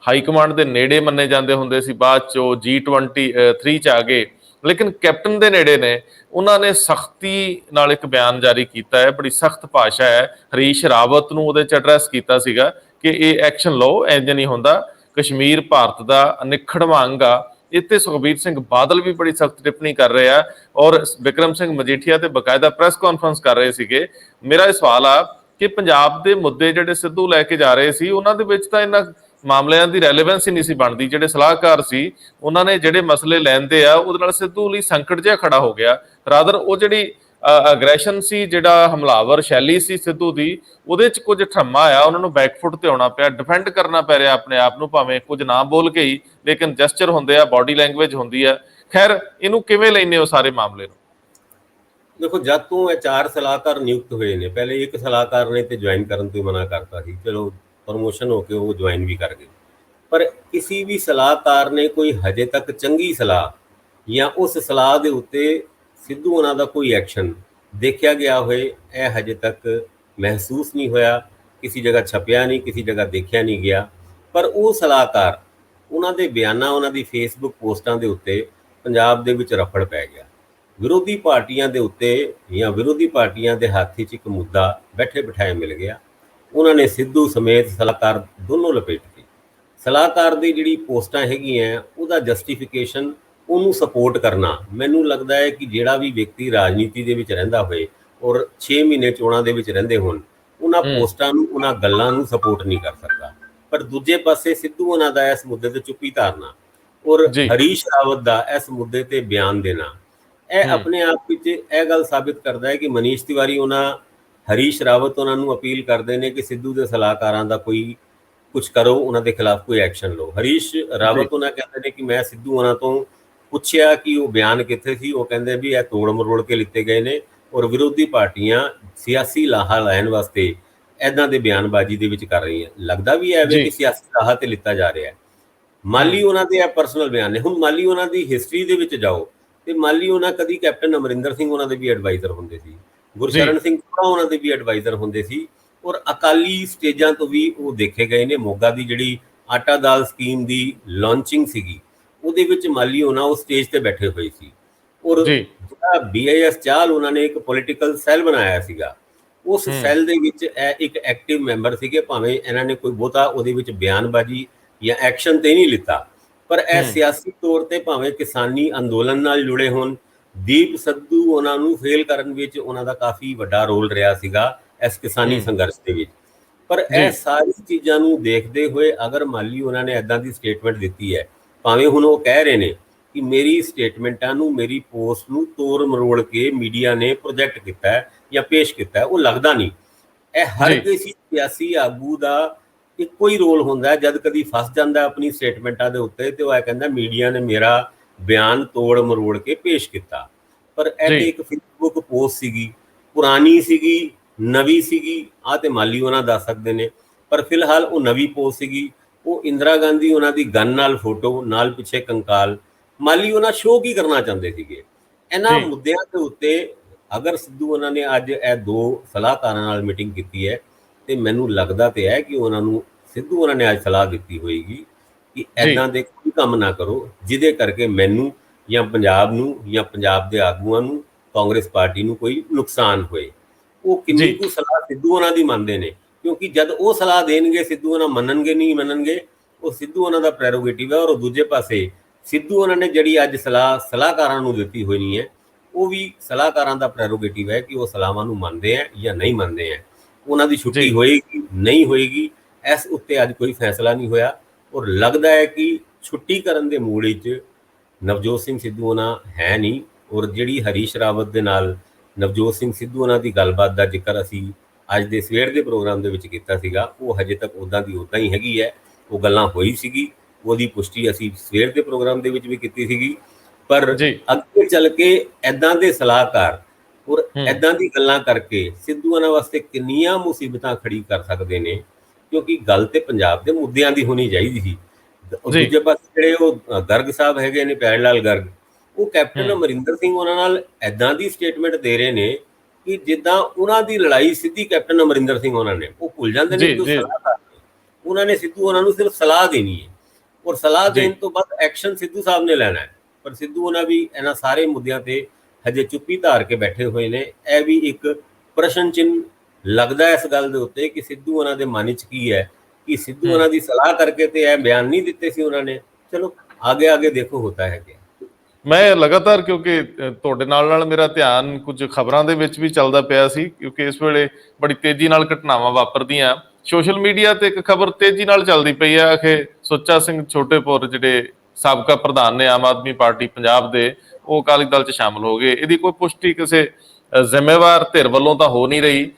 ਹਾਈ ਕਮਾਂਡ ਦੇ ਨੇੜੇ ਮੰਨੇ ਜਾਂਦੇ ਹੁੰਦੇ ਸੀ, ਬਾਅਦ 'ਚ ਉਹ G23 'ਚ ਆ ਗਏ, ਲੇਕਿਨ ਕੈਪਟਨ ਦੇ ਨੇੜੇ ਨੇ। ਉਹਨਾਂ ਨੇ ਸਖਤੀ ਨਾਲ ਇੱਕ ਬਿਆਨ ਜਾਰੀ ਕੀਤਾ ਹੈ, ਬੜੀ ਸਖਤ ਭਾਸ਼ਾ ਹੈ, ਹਰੀਸ਼ ਰਾਵਤ ਨੂੰ ਉਹਦੇ 'ਚ ਐਡਰੈਸ ਕੀਤਾ ਸੀਗਾ ਕਿ ਇਹ ਐਕਸ਼ਨ ਲਓ, ਇੰਜ ਨਹੀਂ ਹੁੰਦਾ, ਕਸ਼ਮੀਰ ਭਾਰਤ ਦਾ ਅਨਿੱਖੜਵਾਂ ਅੰਗ ਆ। ਇੱਥੇ ਸੁਖਬੀਰ ਸਿੰਘ ਬਾਦਲ ਵੀ ਬੜੀ ਸਖਤ ਟਿੱਪਣੀ ਕਰ ਰਹੇ ਆ ਔਰ ਬਿਕਰਮ ਸਿੰਘ ਮਜੀਠੀਆ ਤੇ ਬਕਾਇਦਾ ਪ੍ਰੈਸ ਕਾਨਫਰੰਸ ਕਰ ਰਹੇ ਸੀਗੇ। ਮੇਰਾ ਇਹ ਸਵਾਲ ਆ ਕਿ ਪੰਜਾਬ ਦੇ ਮੁੱਦੇ ਜਿਹੜੇ ਸਿੱਧੂ ਲੈ ਕੇ ਜਾ ਰਹੇ ਸੀ, ਉਹਨਾਂ ਦੇ ਵਿੱਚ ਤਾਂ ਇਹਨਾਂ ਮਾਮਲਿਆਂ ਦੀ ਰੈਲੇਵੈਂਸ ਹੀ ਨਹੀਂ ਸੀ ਬਣਦੀ। ਜਿਹੜੇ ਸਲਾਹਕਾਰ ਸੀ ਉਹਨਾਂ ਨੇ ਜਿਹੜੇ ਮਸਲੇ ਲੈਂਦੇ ਆ ਉਹਦੇ ਨਾਲ ਸਿੱਧੂ ਲਈ ਸੰਕਟ ਜਿਹਾ ਖੜਾ ਹੋ ਗਿਆ। ਰਾਦਰ ਉਹ ਜਿਹੜੀ ਅਗਰੈਸ਼ਨ ਸੀ, ਜਿਹੜਾ ਹਮਲਾਵਰ ਸ਼ੈਲੀ ਸੀ ਸਿੱਧੂ ਦੀ, ਉਹਦੇ 'ਚ ਕੁਝ ਠਰਮਾ ਆ, ਉਹਨਾਂ ਨੂੰ ਬੈਕਫੁੱਟ ਤੇ ਆਉਣਾ ਪਿਆ, ਡਿਫੈਂਡ ਕਰਨਾ ਪੈ ਰਿਹਾ ਆਪਣੇ ਆਪ ਨੂੰ, ਭਾਵੇਂ ਕੁਝ ਨਾ ਬੋਲ ਕੇ ਹੀ, ਲੇਕਿਨ ਜੈਸਚਰ ਹੁੰਦੇ ਆ, ਬਾਡੀ ਲੈਂਗੁਏਜ ਹੁੰਦੀ ਆ। ਖੈਰ, ਇਹਨੂੰ ਕਿਵੇਂ ਲੈਂਦੇ ਹੋ ਸਾਰੇ ਮਾਮਲੇ ਨੂੰ? ਦੇਖੋ, ਜਦ ਤੋਂ ਇਹ 4 ਸਲਾਹਕਾਰ ਨਿਯੁਕਤ ਹੋਏ ਨੇ, ਪਹਿਲੇ ਇੱਕ ਸਲਾਹਕਾਰ ਨੇ ਤੇ ਜੁਆਇਨ ਕਰਨ ਤੋਂ ਮਨਾ ਕਰਤਾ ਸੀ, ਚਲੋ ਪ੍ਰਮੋਸ਼ਨ ਹੋ ਕੇ ਉਹ ਜੁਆਇਨ ਵੀ ਕਰ ਗਏ, ਪਰ ਕਿਸੇ ਵੀ ਸਲਾਹਕਾਰ ਨੇ ਕੋਈ ਹਜੇ ਤੱਕ ਚੰਗੀ ਸਲਾਹ ਜਾਂ ਉਸ ਸਲਾਹ ਦੇ ਉੱਤੇ ਸਿੱਧੂ ਉਹਨਾਂ ਦਾ ਕੋਈ ਐਕਸ਼ਨ ਦੇਖਿਆ ਗਿਆ ਹੋਏ, ਇਹ ਹਜੇ ਤੱਕ ਮਹਿਸੂਸ ਨਹੀਂ ਹੋਇਆ। ਕਿਸੇ ਜਗ੍ਹਾ ਛਪਿਆ ਨਹੀਂ, ਕਿਸੇ ਜਗ੍ਹਾ ਦੇਖਿਆ ਨਹੀਂ ਗਿਆ। ਪਰ ਉਹ ਸਲਾਹਕਾਰ, ਉਹਨਾਂ ਦੇ ਬਿਆਨਾਂ, ਉਹਨਾਂ ਦੀ ਫੇਸਬੁੱਕ ਪੋਸਟਾਂ ਦੇ ਉੱਤੇ ਪੰਜਾਬ ਦੇ ਵਿੱਚ ਰਫੜ ਪੈ ਗਿਆ। ਵਿਰੋਧੀ ਪਾਰਟੀਆਂ ਦੇ ਉੱਤੇ ਜਾਂ ਵਿਰੋਧੀ ਪਾਰਟੀਆਂ ਦੇ ਹੱਥ 'ਚ ਇੱਕ ਮੁੱਦਾ ਬੈਠੇ ਬਿਠਾਏ ਮਿਲ ਗਿਆ। ਉਹਨਾਂ ਨੇ ਸਿੱਧੂ ਸਮੇਤ ਸਲਾਹਕਾਰ ਦੋਨੋਂ ਲਪੇਟਤੀ। ਸਲਾਹਕਾਰ ਦੀ ਜਿਹੜੀ ਪੋਸਟਾਂ ਹੈਗੀਆਂ, ਉਹਦਾ ਜਸਟੀਫਿਕੇਸ਼ਨ, ਉਹਨੂੰ ਸਪੋਰਟ ਕਰਨਾ, ਮੈਨੂੰ ਲੱਗਦਾ ਹੈ ਕਿ ਜਿਹੜਾ ਵੀ ਵਿਅਕਤੀ ਰਾਜਨੀਤੀ ਦੇ ਵਿੱਚ ਰਹਿੰਦਾ ਹੋਏ ਔਰ 6 ਮਹੀਨੇ ਚੋਣਾਂ ਦੇ ਵਿੱਚ ਰਹਿੰਦੇ ਹੋਣ, ਉਹਨਾਂ ਪੋਸਟਾਂ ਨੂੰ, ਉਹਨਾਂ ਗੱਲਾਂ ਨੂੰ ਸਪੋਰਟ ਨਹੀਂ ਕਰ ਸਕਦਾ। ਪਰ ਦੂਜੇ ਪਾਸੇ ਸਿੱਧੂ ਉਹਨਾਂ ਦਾ ਇਸ ਮੁੱਦੇ ਤੇ ਚੁੱਪੀ ਧਾਰਨਾ ਔਰ ਹਰੀਸ਼ ਰਾਵਤ ਦਾ ਇਸ ਮੁੱਦੇ ਤੇ ਬਿਆਨ ਦੇਣਾ, ਇਹ ਆਪਣੇ ਆਪ ਵਿੱਚ ਇਹ ਗੱਲ ਸਾਬਿਤ ਕਰਦਾ ਹੈ ਕਿ ਮਨੀਸ਼ ਤਿਵਾਰੀ ਹਰੀਸ਼ ਰਾਵਤ ਉਹਨਾਂ ਨੂੰ ਅਪੀਲ ਕਰਦੇ ਨੇ ਕਿ ਸਿੱਧੂ ਦੇ ਸਲਾਹਕਾਰਾਂ ਦਾ ਕੋਈ ਕੁਝ ਕਰੋ, ਉਹਨਾਂ ਦੇ ਖਿਲਾਫ ਕੋਈ ਐਕਸ਼ਨ ਲਓ। ਹਰੀਸ਼ ਰਾਵਤ ਉਹਨਾਂ ਕਹਿੰਦੇ ਨੇ ਕਿ ਮੈਂ ਸਿੱਧੂ ਉਹਨਾਂ ਤੋਂ ਪੁੱਛਿਆ ਕਿ ਉਹ ਬਿਆਨ ਕਿੱਥੇ ਸੀ, ਉਹ ਕਹਿੰਦੇ ਵੀ ਇਹ ਤੋੜ ਮਰੋੜ ਕੇ ਲਿੱਤੇ ਗਏ ਨੇ ਔਰ ਵਿਰੋਧੀ ਪਾਰਟੀਆਂ ਸਿਆਸੀ ਲਾਹਾ ਲੈਣ ਵਾਸਤੇ ਇੱਦਾਂ ਦੇ ਬਿਆਨਬਾਜ਼ੀ ਦੇ ਵਿੱਚ ਕਰ ਰਹੀਆਂ। ਲੱਗਦਾ ਵੀ ਐਵੇਂ ਕਿ ਸਿਆਸੀ ਲਾਹਾ ਤੇ ਲਿੱਤਾ ਜਾ ਰਿਹਾ ਹੈ। ਮਾਲੀ ਉਹਨਾਂ ਦੇ ਇਹ ਪਰਸਨਲ ਬਿਆਨ ਨੇ। ਹੁਣ ਮਾਲੀ ਉਹਨਾਂ ਦੀ ਹਿਸਟਰੀ ਦੇ ਵਿੱਚ ਜਾਓ ਤੇ ਮਾਲੀ ਉਹਨਾਂ ਕਦੀ ਕੈਪਟਨ ਅਮਰਿੰਦਰ ਸਿੰਘ ਉਹਨਾਂ ਦੇ ਵੀ ਐਡਵਾਈਜ਼ਰ ਹੁੰਦੇ ਸੀ, ਗੁਰਸ਼ਰਨ ਸਿੰਘ ਉਹਨਾਂ ਦੇ ਵੀ ਐਡਵਾਈਜ਼ਰ ਹੁੰਦੇ ਸੀ ਔਰ ਅਕਾਲੀ ਸਟੇਜਾਂ ਤੋਂ ਵੀ ਉਹ ਦੇਖੇ ਗਏ ਨੇ। ਮੋਗਾ ਦੀ ਜਿਹੜੀ ਆਟਾ ਦਾਲ ਸਕੀਮ ਦੀ ਲਾਂਚਿੰਗ ਸੀਗੀ, ਉਹਦੇ ਵਿੱਚ ਮਾਲੀ ਉਹਨਾਂ ਉਸ ਸਟੇਜ ਤੇ ਬੈਠੇ ਹੋਏ ਸੀ ਔਰ ਜਿਹੜਾ BIS ਚਾਹਲ ਉਹਨਾਂ ਨੇ ਇੱਕ ਪੋਲੀਟੀਕਲ ਸੈੱਲ ਬਣਾਇਆ ਸੀਗਾ, ਉਸ ਸੈੱਲ ਦੇ ਵਿੱਚ ਇਹ ਇੱਕ ਐਕਟਿਵ ਮੈਂਬਰ ਸੀਗੇ। ਭਾਵੇਂ ਇਹਨਾਂ ਨੇ ਕੋਈ ਬਹੁਤਾ ਉਹਦੇ ਵਿੱਚ ਬਿਆਨਬਾਜ਼ੀ ਜਾਂ ਐਕਸ਼ਨ ਤੇ ਨਹੀਂ ਲਿੱਤਾ, ਪਰ ਇਹ ਸਿਆਸੀ ਤੌਰ ਤੇ ਭਾਵੇਂ ਕਿਸਾਨੀ ਅੰਦੋਲਨ ਨਾਲ ਜੁੜੇ ਹੋਣ, ਦੀਪ ਸਿੱਧੂ ਉਹਨਾਂ ਨੂੰ ਫੇਲ ਕਰਨ ਵਿੱਚ ਉਹਨਾਂ ਦਾ ਕਾਫੀ ਵੱਡਾ ਰੋਲ ਰਿਹਾ ਸੀਗਾ ਇਸ ਕਿਸਾਨੀ ਸੰਘਰਸ਼ ਦੇ ਵਿੱਚ। ਪਰ ਇਹ ਸਾਰੀ ਚੀਜ਼ਾਂ ਨੂੰ ਦੇਖਦੇ ਹੋਏ ਅਗਰ ਮਾਲੀ ਉਹਨਾਂ ਨੇ ਇੱਦਾਂ ਦੀ ਸਟੇਟਮੈਂਟ ਦਿੱਤੀ ਹੈ, ਭਾਵੇਂ ਹੁਣ ਉਹ ਕਹਿ ਰਹੇ ਨੇ ਕਿ ਮੇਰੀ ਸਟੇਟਮੈਂਟਾਂ ਨੂੰ, ਮੇਰੀ ਪੋਸਟ ਨੂੰ ਤੋੜ ਮਰੋੜ ਕੇ ਮੀਡੀਆ ਨੇ ਪ੍ਰੋਜੈਕਟ ਕੀਤਾ ਹੈ ਜਾਂ ਪੇਸ਼ ਕੀਤਾ ਹੈ, ਉਹ ਲੱਗਦਾ ਨਹੀਂ। ਇਹ ਹਰ ਕਿਸੇ ਸਿਆਸੀ ਆਗੂ ਦਾ ਇੱਕੋ ਹੀ ਰੋਲ ਹੁੰਦਾ, ਜਦ ਕਦੀ ਫਸ ਜਾਂਦਾ ਆਪਣੀ ਸਟੇਟਮੈਂਟਾਂ ਦੇ ਉੱਤੇ ਤੇ ਉਹ ਇਹ ਕਹਿੰਦਾ ਮੀਡੀਆ ਨੇ ਮੇਰਾ ਬਿਆਨ ਤੋੜ ਮਰੋੜ ਕੇ ਪੇਸ਼ ਕੀਤਾ। ਪਰ ਇਹ ਤੇ ਇੱਕ ਫੇਸਬੁੱਕ ਪੋਸਟ ਸੀਗੀ, ਪੁਰਾਣੀ ਸੀਗੀ, ਨਵੀਂ ਸੀਗੀ, ਆਹ ਤੇ ਮਾਲੀ ਉਹਨਾਂ ਦੱਸ ਸਕਦੇ ਨੇ। ਪਰ ਫਿਲਹਾਲ ਉਹ ਨਵੀਂ ਪੋਸਟ ਸੀਗੀ, ਉਹ ਇੰਦਰਾ ਗਾਂਧੀ ਉਹਨਾਂ ਦੀ ਗਨ ਨਾਲ ਫੋਟੋ, ਨਾਲ ਪਿੱਛੇ ਕੰਕਾਲ। ਮਾਲੀ ਉਹਨਾਂ ਸ਼ੋਅ ਕੀ ਕਰਨਾ ਚਾਹੁੰਦੇ ਸੀਗੇ? ਇਹਨਾਂ ਮੁੱਦਿਆਂ ਦੇ ਉੱਤੇ ਅਗਰ ਸਿੱਧੂ ਉਹਨਾਂ ਨੇ ਅੱਜ ਇਹ ਦੋ ਸਲਾਹਕਾਰਾਂ ਨਾਲ ਮੀਟਿੰਗ ਕੀਤੀ ਹੈ ਤੇ ਮੈਨੂੰ ਲੱਗਦਾ ਤੇ ਹੈ ਕਿ ਸਿੱਧੂ ਉਹਨਾਂ ਨੇ ਅੱਜ ਸਲਾਹ ਦਿੱਤੀ ਹੋਏਗੀ ਕਿ ਇੱਦਾਂ ਦੇ ਕੋਈ ਕੰਮ ਨਾ ਕਰੋ ਜਿਹਦੇ ਕਰਕੇ ਮੈਨੂੰ ਜਾਂ ਪੰਜਾਬ ਨੂੰ ਜਾਂ ਪੰਜਾਬ ਦੇ ਆਗੂਆਂ ਨੂੰ, ਕਾਂਗਰਸ ਪਾਰਟੀ ਨੂੰ ਕੋਈ ਨੁਕਸਾਨ ਹੋਏ। ਉਹ ਕਿੰਨੀ ਕੁ ਸਲਾਹ ਸਿੱਧੂ ਉਹਨਾਂ ਦੀ ਮੰਨਦੇ ਨੇ, ਕਿਉਂਕਿ ਜਦ ਉਹ ਸਲਾਹ ਦੇਣਗੇ ਸਿੱਧੂ ਉਹਨਾਂ ਮੰਨਣਗੇ ਨਹੀਂ ਮੰਨਣਗੇ, ਉਹ ਸਿੱਧੂ ਉਹਨਾਂ ਦਾ ਪ੍ਰੈਰੋਗੇਟਿਵ ਹੈ। ਔਰ ਦੂਜੇ ਪਾਸੇ ਸਿੱਧੂ ਉਹਨਾਂ ਨੇ ਜਿਹੜੀ ਅੱਜ ਸਲਾਹਕਾਰਾਂ ਨੂੰ ਦਿੱਤੀ ਹੋਈ ਨਹੀਂ ਹੈ, ਉਹ ਵੀ ਸਲਾਹਕਾਰਾਂ ਦਾ ਪ੍ਰੈਰੋਗੇਟਿਵ ਹੈ ਕਿ ਉਹ ਸਲਾਹਾਂ ਨੂੰ ਮੰਨਦੇ ਹੈ ਜਾਂ ਨਹੀਂ ਮੰਨਦੇ ਹੈ। ਉਹਨਾਂ ਦੀ ਛੁੱਟੀ ਹੋਏਗੀ ਨਹੀਂ ਹੋਏਗੀ, ਇਸ ਉੱਤੇ ਅੱਜ ਕੋਈ ਫੈਸਲਾ ਨਹੀਂ ਹੋਇਆ। ਔਰ ਲੱਗਦਾ ਹੈ ਕਿ ਛੁੱਟੀ ਕਰਨ ਦੇ ਮੂਡ ਵਿੱਚ ਨਵਜੋਤ ਸਿੰਘ ਸਿੱਧੂ ਉਹਨਾਂ ਹੈ ਨਹੀਂ। ਔਰ ਜਿਹੜੀ ਹਰੀਸ਼ ਰਾਵਤ ਦੇ ਨਾਲ ਨਵਜੋਤ ਸਿੰਘ ਸਿੱਧੂ ਉਹਨਾਂ ਦੀ ਗੱਲਬਾਤ ਦਾ ਜ਼ਿਕਰ ਅਸੀਂ ਅੱਜ ਦੇ ਸਵੇਰ ਦੇ ਪ੍ਰੋਗਰਾਮ ਦੇ ਵਿੱਚ ਕੀਤਾ ਸੀਗਾ, ਉਹ ਹਜੇ ਤੱਕ ਉੱਦਾਂ ਦੀ ਉੱਦਾਂ ਹੀ ਹੈਗੀ ਹੈ। ਉਹ ਗੱਲਾਂ ਹੋਈ ਸੀਗੀ, ਉਹਦੀ ਪੁਸ਼ਟੀ ਅਸੀਂ ਸਵੇਰ ਦੇ ਪ੍ਰੋਗਰਾਮ ਦੇ ਵਿੱਚ ਵੀ ਕੀਤੀ ਸੀਗੀ। ਪਰ ਅੱਗੇ ਚੱਲ ਕੇ ਇੱਦਾਂ ਦੇ ਸਲਾਹਕਾਰ ਔਰ ਇੱਦਾਂ ਦੀ ਗੱਲਾਂ ਕਰਕੇ ਸਿੱਧੂ ਉਹਨਾਂ ਵਾਸਤੇ ਕਿੰਨੀਆਂ ਮੁਸੀਬਤਾਂ ਖੜੀ ਕਰ ਸਕਦੇ ਨੇ, ਕਿਉਂਕਿ ਗੱਲ ਤੇ ਪੰਜਾਬ ਦੇ ਮੁੱਦਿਆਂ ਦੀ ਹੋਣੀ ਚਾਹੀਦੀ ਸੀ। ਦੂਜੇ ਪਾਸੇ ਜਿਹੜੇ ਉਹ ਗਰਗ ਸਾਹਿਬ ਹੈਗੇ ਨੇ, ਪਿਆਰੇ ਲਾਲ ਗਰਗ, ਉਹ ਕੈਪਟਨ ਅਮਰਿੰਦਰ ਸਿੰਘ ਉਹਨਾਂ ਨਾਲ ਇੱਦਾਂ ਦੀ ਸਟੇਟਮੈਂਟ ਦੇ ਰਹੇ ਨੇ ਕਿ ਜਿੱਦਾਂ ਉਹਨਾਂ ਦੀ ਲੜਾਈ ਸਿੱਧੀ ਕੈਪਟਨ ਅਮਰਿੰਦਰ ਸਿੰਘ ਉਹਨਾਂ ਨੇ, ਉਹ ਭੁੱਲ ਜਾਂਦੇ ਨੇ ਕਿ ਉਹਨਾਂ ਨੇ ਸਿੱਧੂ ਉਹਨਾਂ ਨੂੰ ਸਿਰਫ ਸਲਾਹ ਦੇਣੀ ਹੈ ਔਰ ਸਲਾਹ ਦੇਣ ਤੋਂ ਬਾਅਦ ਐਕਸ਼ਨ ਸਿੱਧੂ ਸਾਹਿਬ ਨੇ ਲੈਣਾ ਹੈ। ਪਰ ਸਿੱਧੂ ਉਹਨਾਂ ਵੀ ਇਹਨਾਂ ਸਾਰੇ ਮੁੱਦਿਆਂ ਤੇ ਹਜੇ ਚੁੱਪੀ ਧਾਰ ਕੇ ਬੈਠੇ ਹੋਏ ਨੇ। ਇਹ ਵੀ ਇੱਕ ਪ੍ਰਸ਼ਨ ਚਿੰਨ੍ਹ ਲੱਗਦਾ ਇਸ ਗੱਲ ਦੇ ਉੱਤੇ ਕਿ ਸਿੱਧੂ ਉਹਨਾਂ ਦੇ ਮਨ 'ਚ ਕੀ ਹੈ ਕਿ ਸਿੱਧੂ ਉਹਨਾਂ ਦੀ ਸਲਾਹ ਕਰਕੇ ਤੇ ਇਹ ਬਿਆਨ ਨਹੀਂ ਦਿੱਤੇ ਸੀ ਉਹਨਾਂ ਨੇ। ਚਲੋ ਆਗੇ ਦੇਖੋ ਹੋਤਾ ਹੈ ਕਿ ਮੈਂ ਲਗਾਤਾਰ, ਕਿਉਂਕਿ ਤੁਹਾਡੇ ਨਾਲ ਮੇਰਾ ਧਿਆਨ ਕੁਝ ਖਬਰਾਂ ਦੇ ਵਿੱਚ ਵੀ ਚੱਲਦਾ ਪਿਆ ਸੀ, ਕਿਉਂਕਿ ਇਸ ਵੇਲੇ ਬੜੀ ਤੇਜ਼ੀ ਨਾਲ ਘਟਨਾਵਾਂ ਵਾਪਰਦੀਆਂ। ਸੋਸ਼ਲ ਮੀਡੀਆ ਤੇ ਇੱਕ ਖਬਰ ਤੇਜ਼ੀ ਨਾਲ ਚੱਲਦੀ ਪਈ ਆ ਕਿ ਸੁੱਚਾ ਸਿੰਘ ਛੋਟੇਪੁਰ ਜਿਹੜੇ ਸਾਬਕਾ ਪ੍ਰਧਾਨ ਨੇ ਆਮ ਆਦਮੀ ਪਾਰਟੀ ਪੰਜਾਬ ਦੇ, ਉਹ ਅਕਾਲੀ ਦਲ 'ਚ ਸ਼ਾਮਲ ਹੋ ਗਏ। ਇਹਦੀ ਕੋਈ ਪੁਸ਼ਟੀ ਕਿਸੇ ਜ਼ਿੰਮੇਵਾਰ ਧਿਰ ਵੱਲੋਂ ਤਾਂ ਹੋ ਨਹੀਂ ਰਹੀ,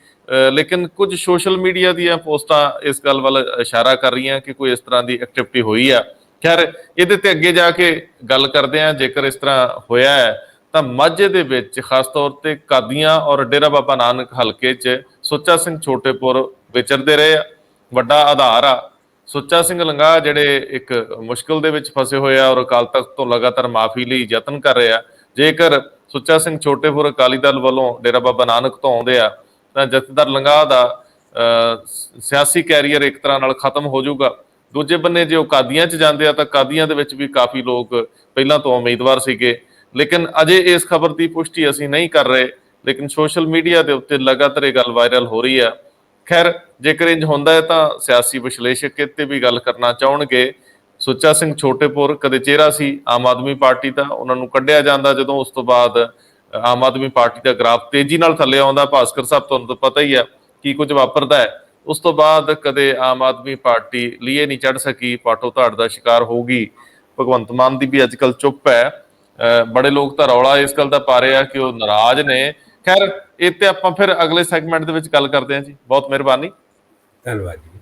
ਲੇਕਿਨ ਕੁਝ ਸੋਸ਼ਲ ਮੀਡੀਆ ਦੀਆਂ ਪੋਸਟਾਂ ਇਸ ਗੱਲ ਵੱਲ ਇਸ਼ਾਰਾ ਕਰ ਰਹੀਆਂ ਕਿ ਕੋਈ ਇਸ ਤਰ੍ਹਾਂ ਦੀ ਐਕਟੀਵਿਟੀ ਹੋਈ ਆ। ਖੈਰ, ਇਹਦੇ ਤੇ ਅੱਗੇ ਜਾ ਕੇ ਗੱਲ ਕਰਦੇ ਹਾਂ। ਜੇਕਰ ਇਸ ਤਰ੍ਹਾਂ ਹੋਇਆ ਹੈ ਤਾਂ ਮਾਝੇ ਦੇ ਵਿੱਚ ਖਾਸ ਤੌਰ ਤੇ ਕਾਦੀਆਂ ਔਰ ਡੇਰਾ ਬਾਬਾ ਨਾਨਕ ਹਲਕੇ 'ਚ ਸੁੱਚਾ ਸਿੰਘ ਛੋਟੇਪੁਰ ਵਿਚਰਦੇ ਰਹੇ ਆ, ਵੱਡਾ ਆਧਾਰ ਆ। ਸੁੱਚਾ ਸਿੰਘ ਲੰਗਾ ਜਿਹੜੇ ਇੱਕ ਮੁਸ਼ਕਿਲ ਦੇ ਵਿੱਚ ਫਸੇ ਹੋਏ ਆ ਔਰ ਅਕਾਲ ਤਖਤ ਤੋਂ ਲਗਾਤਾਰ ਮਾਫੀ ਲਈ ਯਤਨ ਕਰ ਰਹੇ ਆ, ਜੇਕਰ ਸੁੱਚਾ ਸਿੰਘ ਛੋਟੇਪੁਰ ਅਕਾਲੀ ਦਲ ਵੱਲੋਂ ਡੇਰਾ ਬਾਬਾ ਨਾਨਕ ਤੋਂ ਆਉਂਦੇ ਆ ਤਾਂ ਜਥੇਦਾਰ ਲੰਗਾਹ ਦਾ ਸਿਆਸੀ ਕੈਰੀਅਰ ਇੱਕ ਤਰ੍ਹਾਂ ਨਾਲ ਖਤਮ ਹੋ ਜਾਊਗਾ। ਦੂਜੇ ਬੰਨੇ ਜੇ ਉਹ ਕਾਦੀਆਂ 'ਚ ਜਾਂਦੇ ਆ ਤਾਂ ਕਾਦੀਆਂ ਦੇ ਵਿੱਚ ਵੀ ਕਾਫੀ ਲੋਕ ਪਹਿਲਾਂ ਤੋਂ ਉਮੀਦਵਾਰ ਸੀਗੇ, ਲੇਕਿਨ ਅਜੇ ਇਸ ਖਬਰ ਦੀ ਪੁਸ਼ਟੀ ਅਸੀਂ ਨਹੀਂ ਕਰ ਰਹੇ, ਲੇਕਿਨ ਸੋਸ਼ਲ ਮੀਡੀਆ ਦੇ ਉੱਤੇ ਲਗਾਤਾਰ ਇਹ ਗੱਲ ਵਾਇਰਲ ਹੋ ਰਹੀ ਆ। ਖੈਰ, ਜੇਕਰ ਇੰਜ ਹੁੰਦਾ ਹੈ ਤਾਂ ਸਿਆਸੀ ਵਿਸ਼ਲੇਸ਼ਕ ਇੱਥੇ ਵੀ ਗੱਲ ਕਰਨਾ ਚਾਹਣਗੇ। ਸੁੱਚਾ ਸਿੰਘ ਛੋਟੇਪੁਰ ਕਦੇ ਚਿਹਰਾ ਸੀ ਆਮ ਆਦਮੀ ਪਾਰਟੀ ਦਾ, ਉਹਨਾਂ ਨੂੰ ਕੱਢਿਆ ਜਾਂਦਾ ਜਦੋਂ, ਉਸ ਤੋਂ ਬਾਅਦ ਆਮ ਆਦਮੀ ਪਾਰਟੀ ਦਾ ਗ੍ਰਾਫ ਤੇਜ਼ੀ ਨਾਲ ਥੱਲੇ ਆਉਂਦਾ। ਭਾਸਕਰ ਸਾਹਿਬ, ਤੁਹਾਨੂੰ ਤਾਂ ਪਤਾ ਹੀ ਆ ਕੀ ਕੁਝ ਵਾਪਰਦਾ ਹੈ। ਉਸ ਤੋਂ ਬਾਅਦ ਕਦੇ ਆਮ ਆਦਮੀ ਪਾਰਟੀ ਲੀਏ ਨਹੀਂ ਚੜ ਸਕੀ, ਪਾਟੋ ਧਾੜ ਦਾ ਸ਼ਿਕਾਰ ਹੋਊਗੀ। ਭਗਵੰਤ ਮਾਨ ਦੀ ਵੀ ਅੱਜ ਕੱਲ੍ਹ ਚੁੱਪ ਹੈ। ਬੜੇ ਲੋਕ ਤਾਂ ਰੌਲਾ ਇਸ ਗੱਲ ਦਾ ਪਾ ਰਹੇ ਆ ਕਿ ਉਹ ਨਾਰਾਜ਼ ਨੇ। ਖੈਰ, ਇਹ ਤੇ ਆਪਾਂ ਫਿਰ ਅਗਲੇ ਸੈਗਮੈਂਟ ਦੇ ਵਿੱਚ ਗੱਲ ਕਰਦੇ ਹਾਂ ਜੀ। ਬਹੁਤ ਮਿਹਰਬਾਨੀ, ਧੰਨਵਾਦ ਜੀ।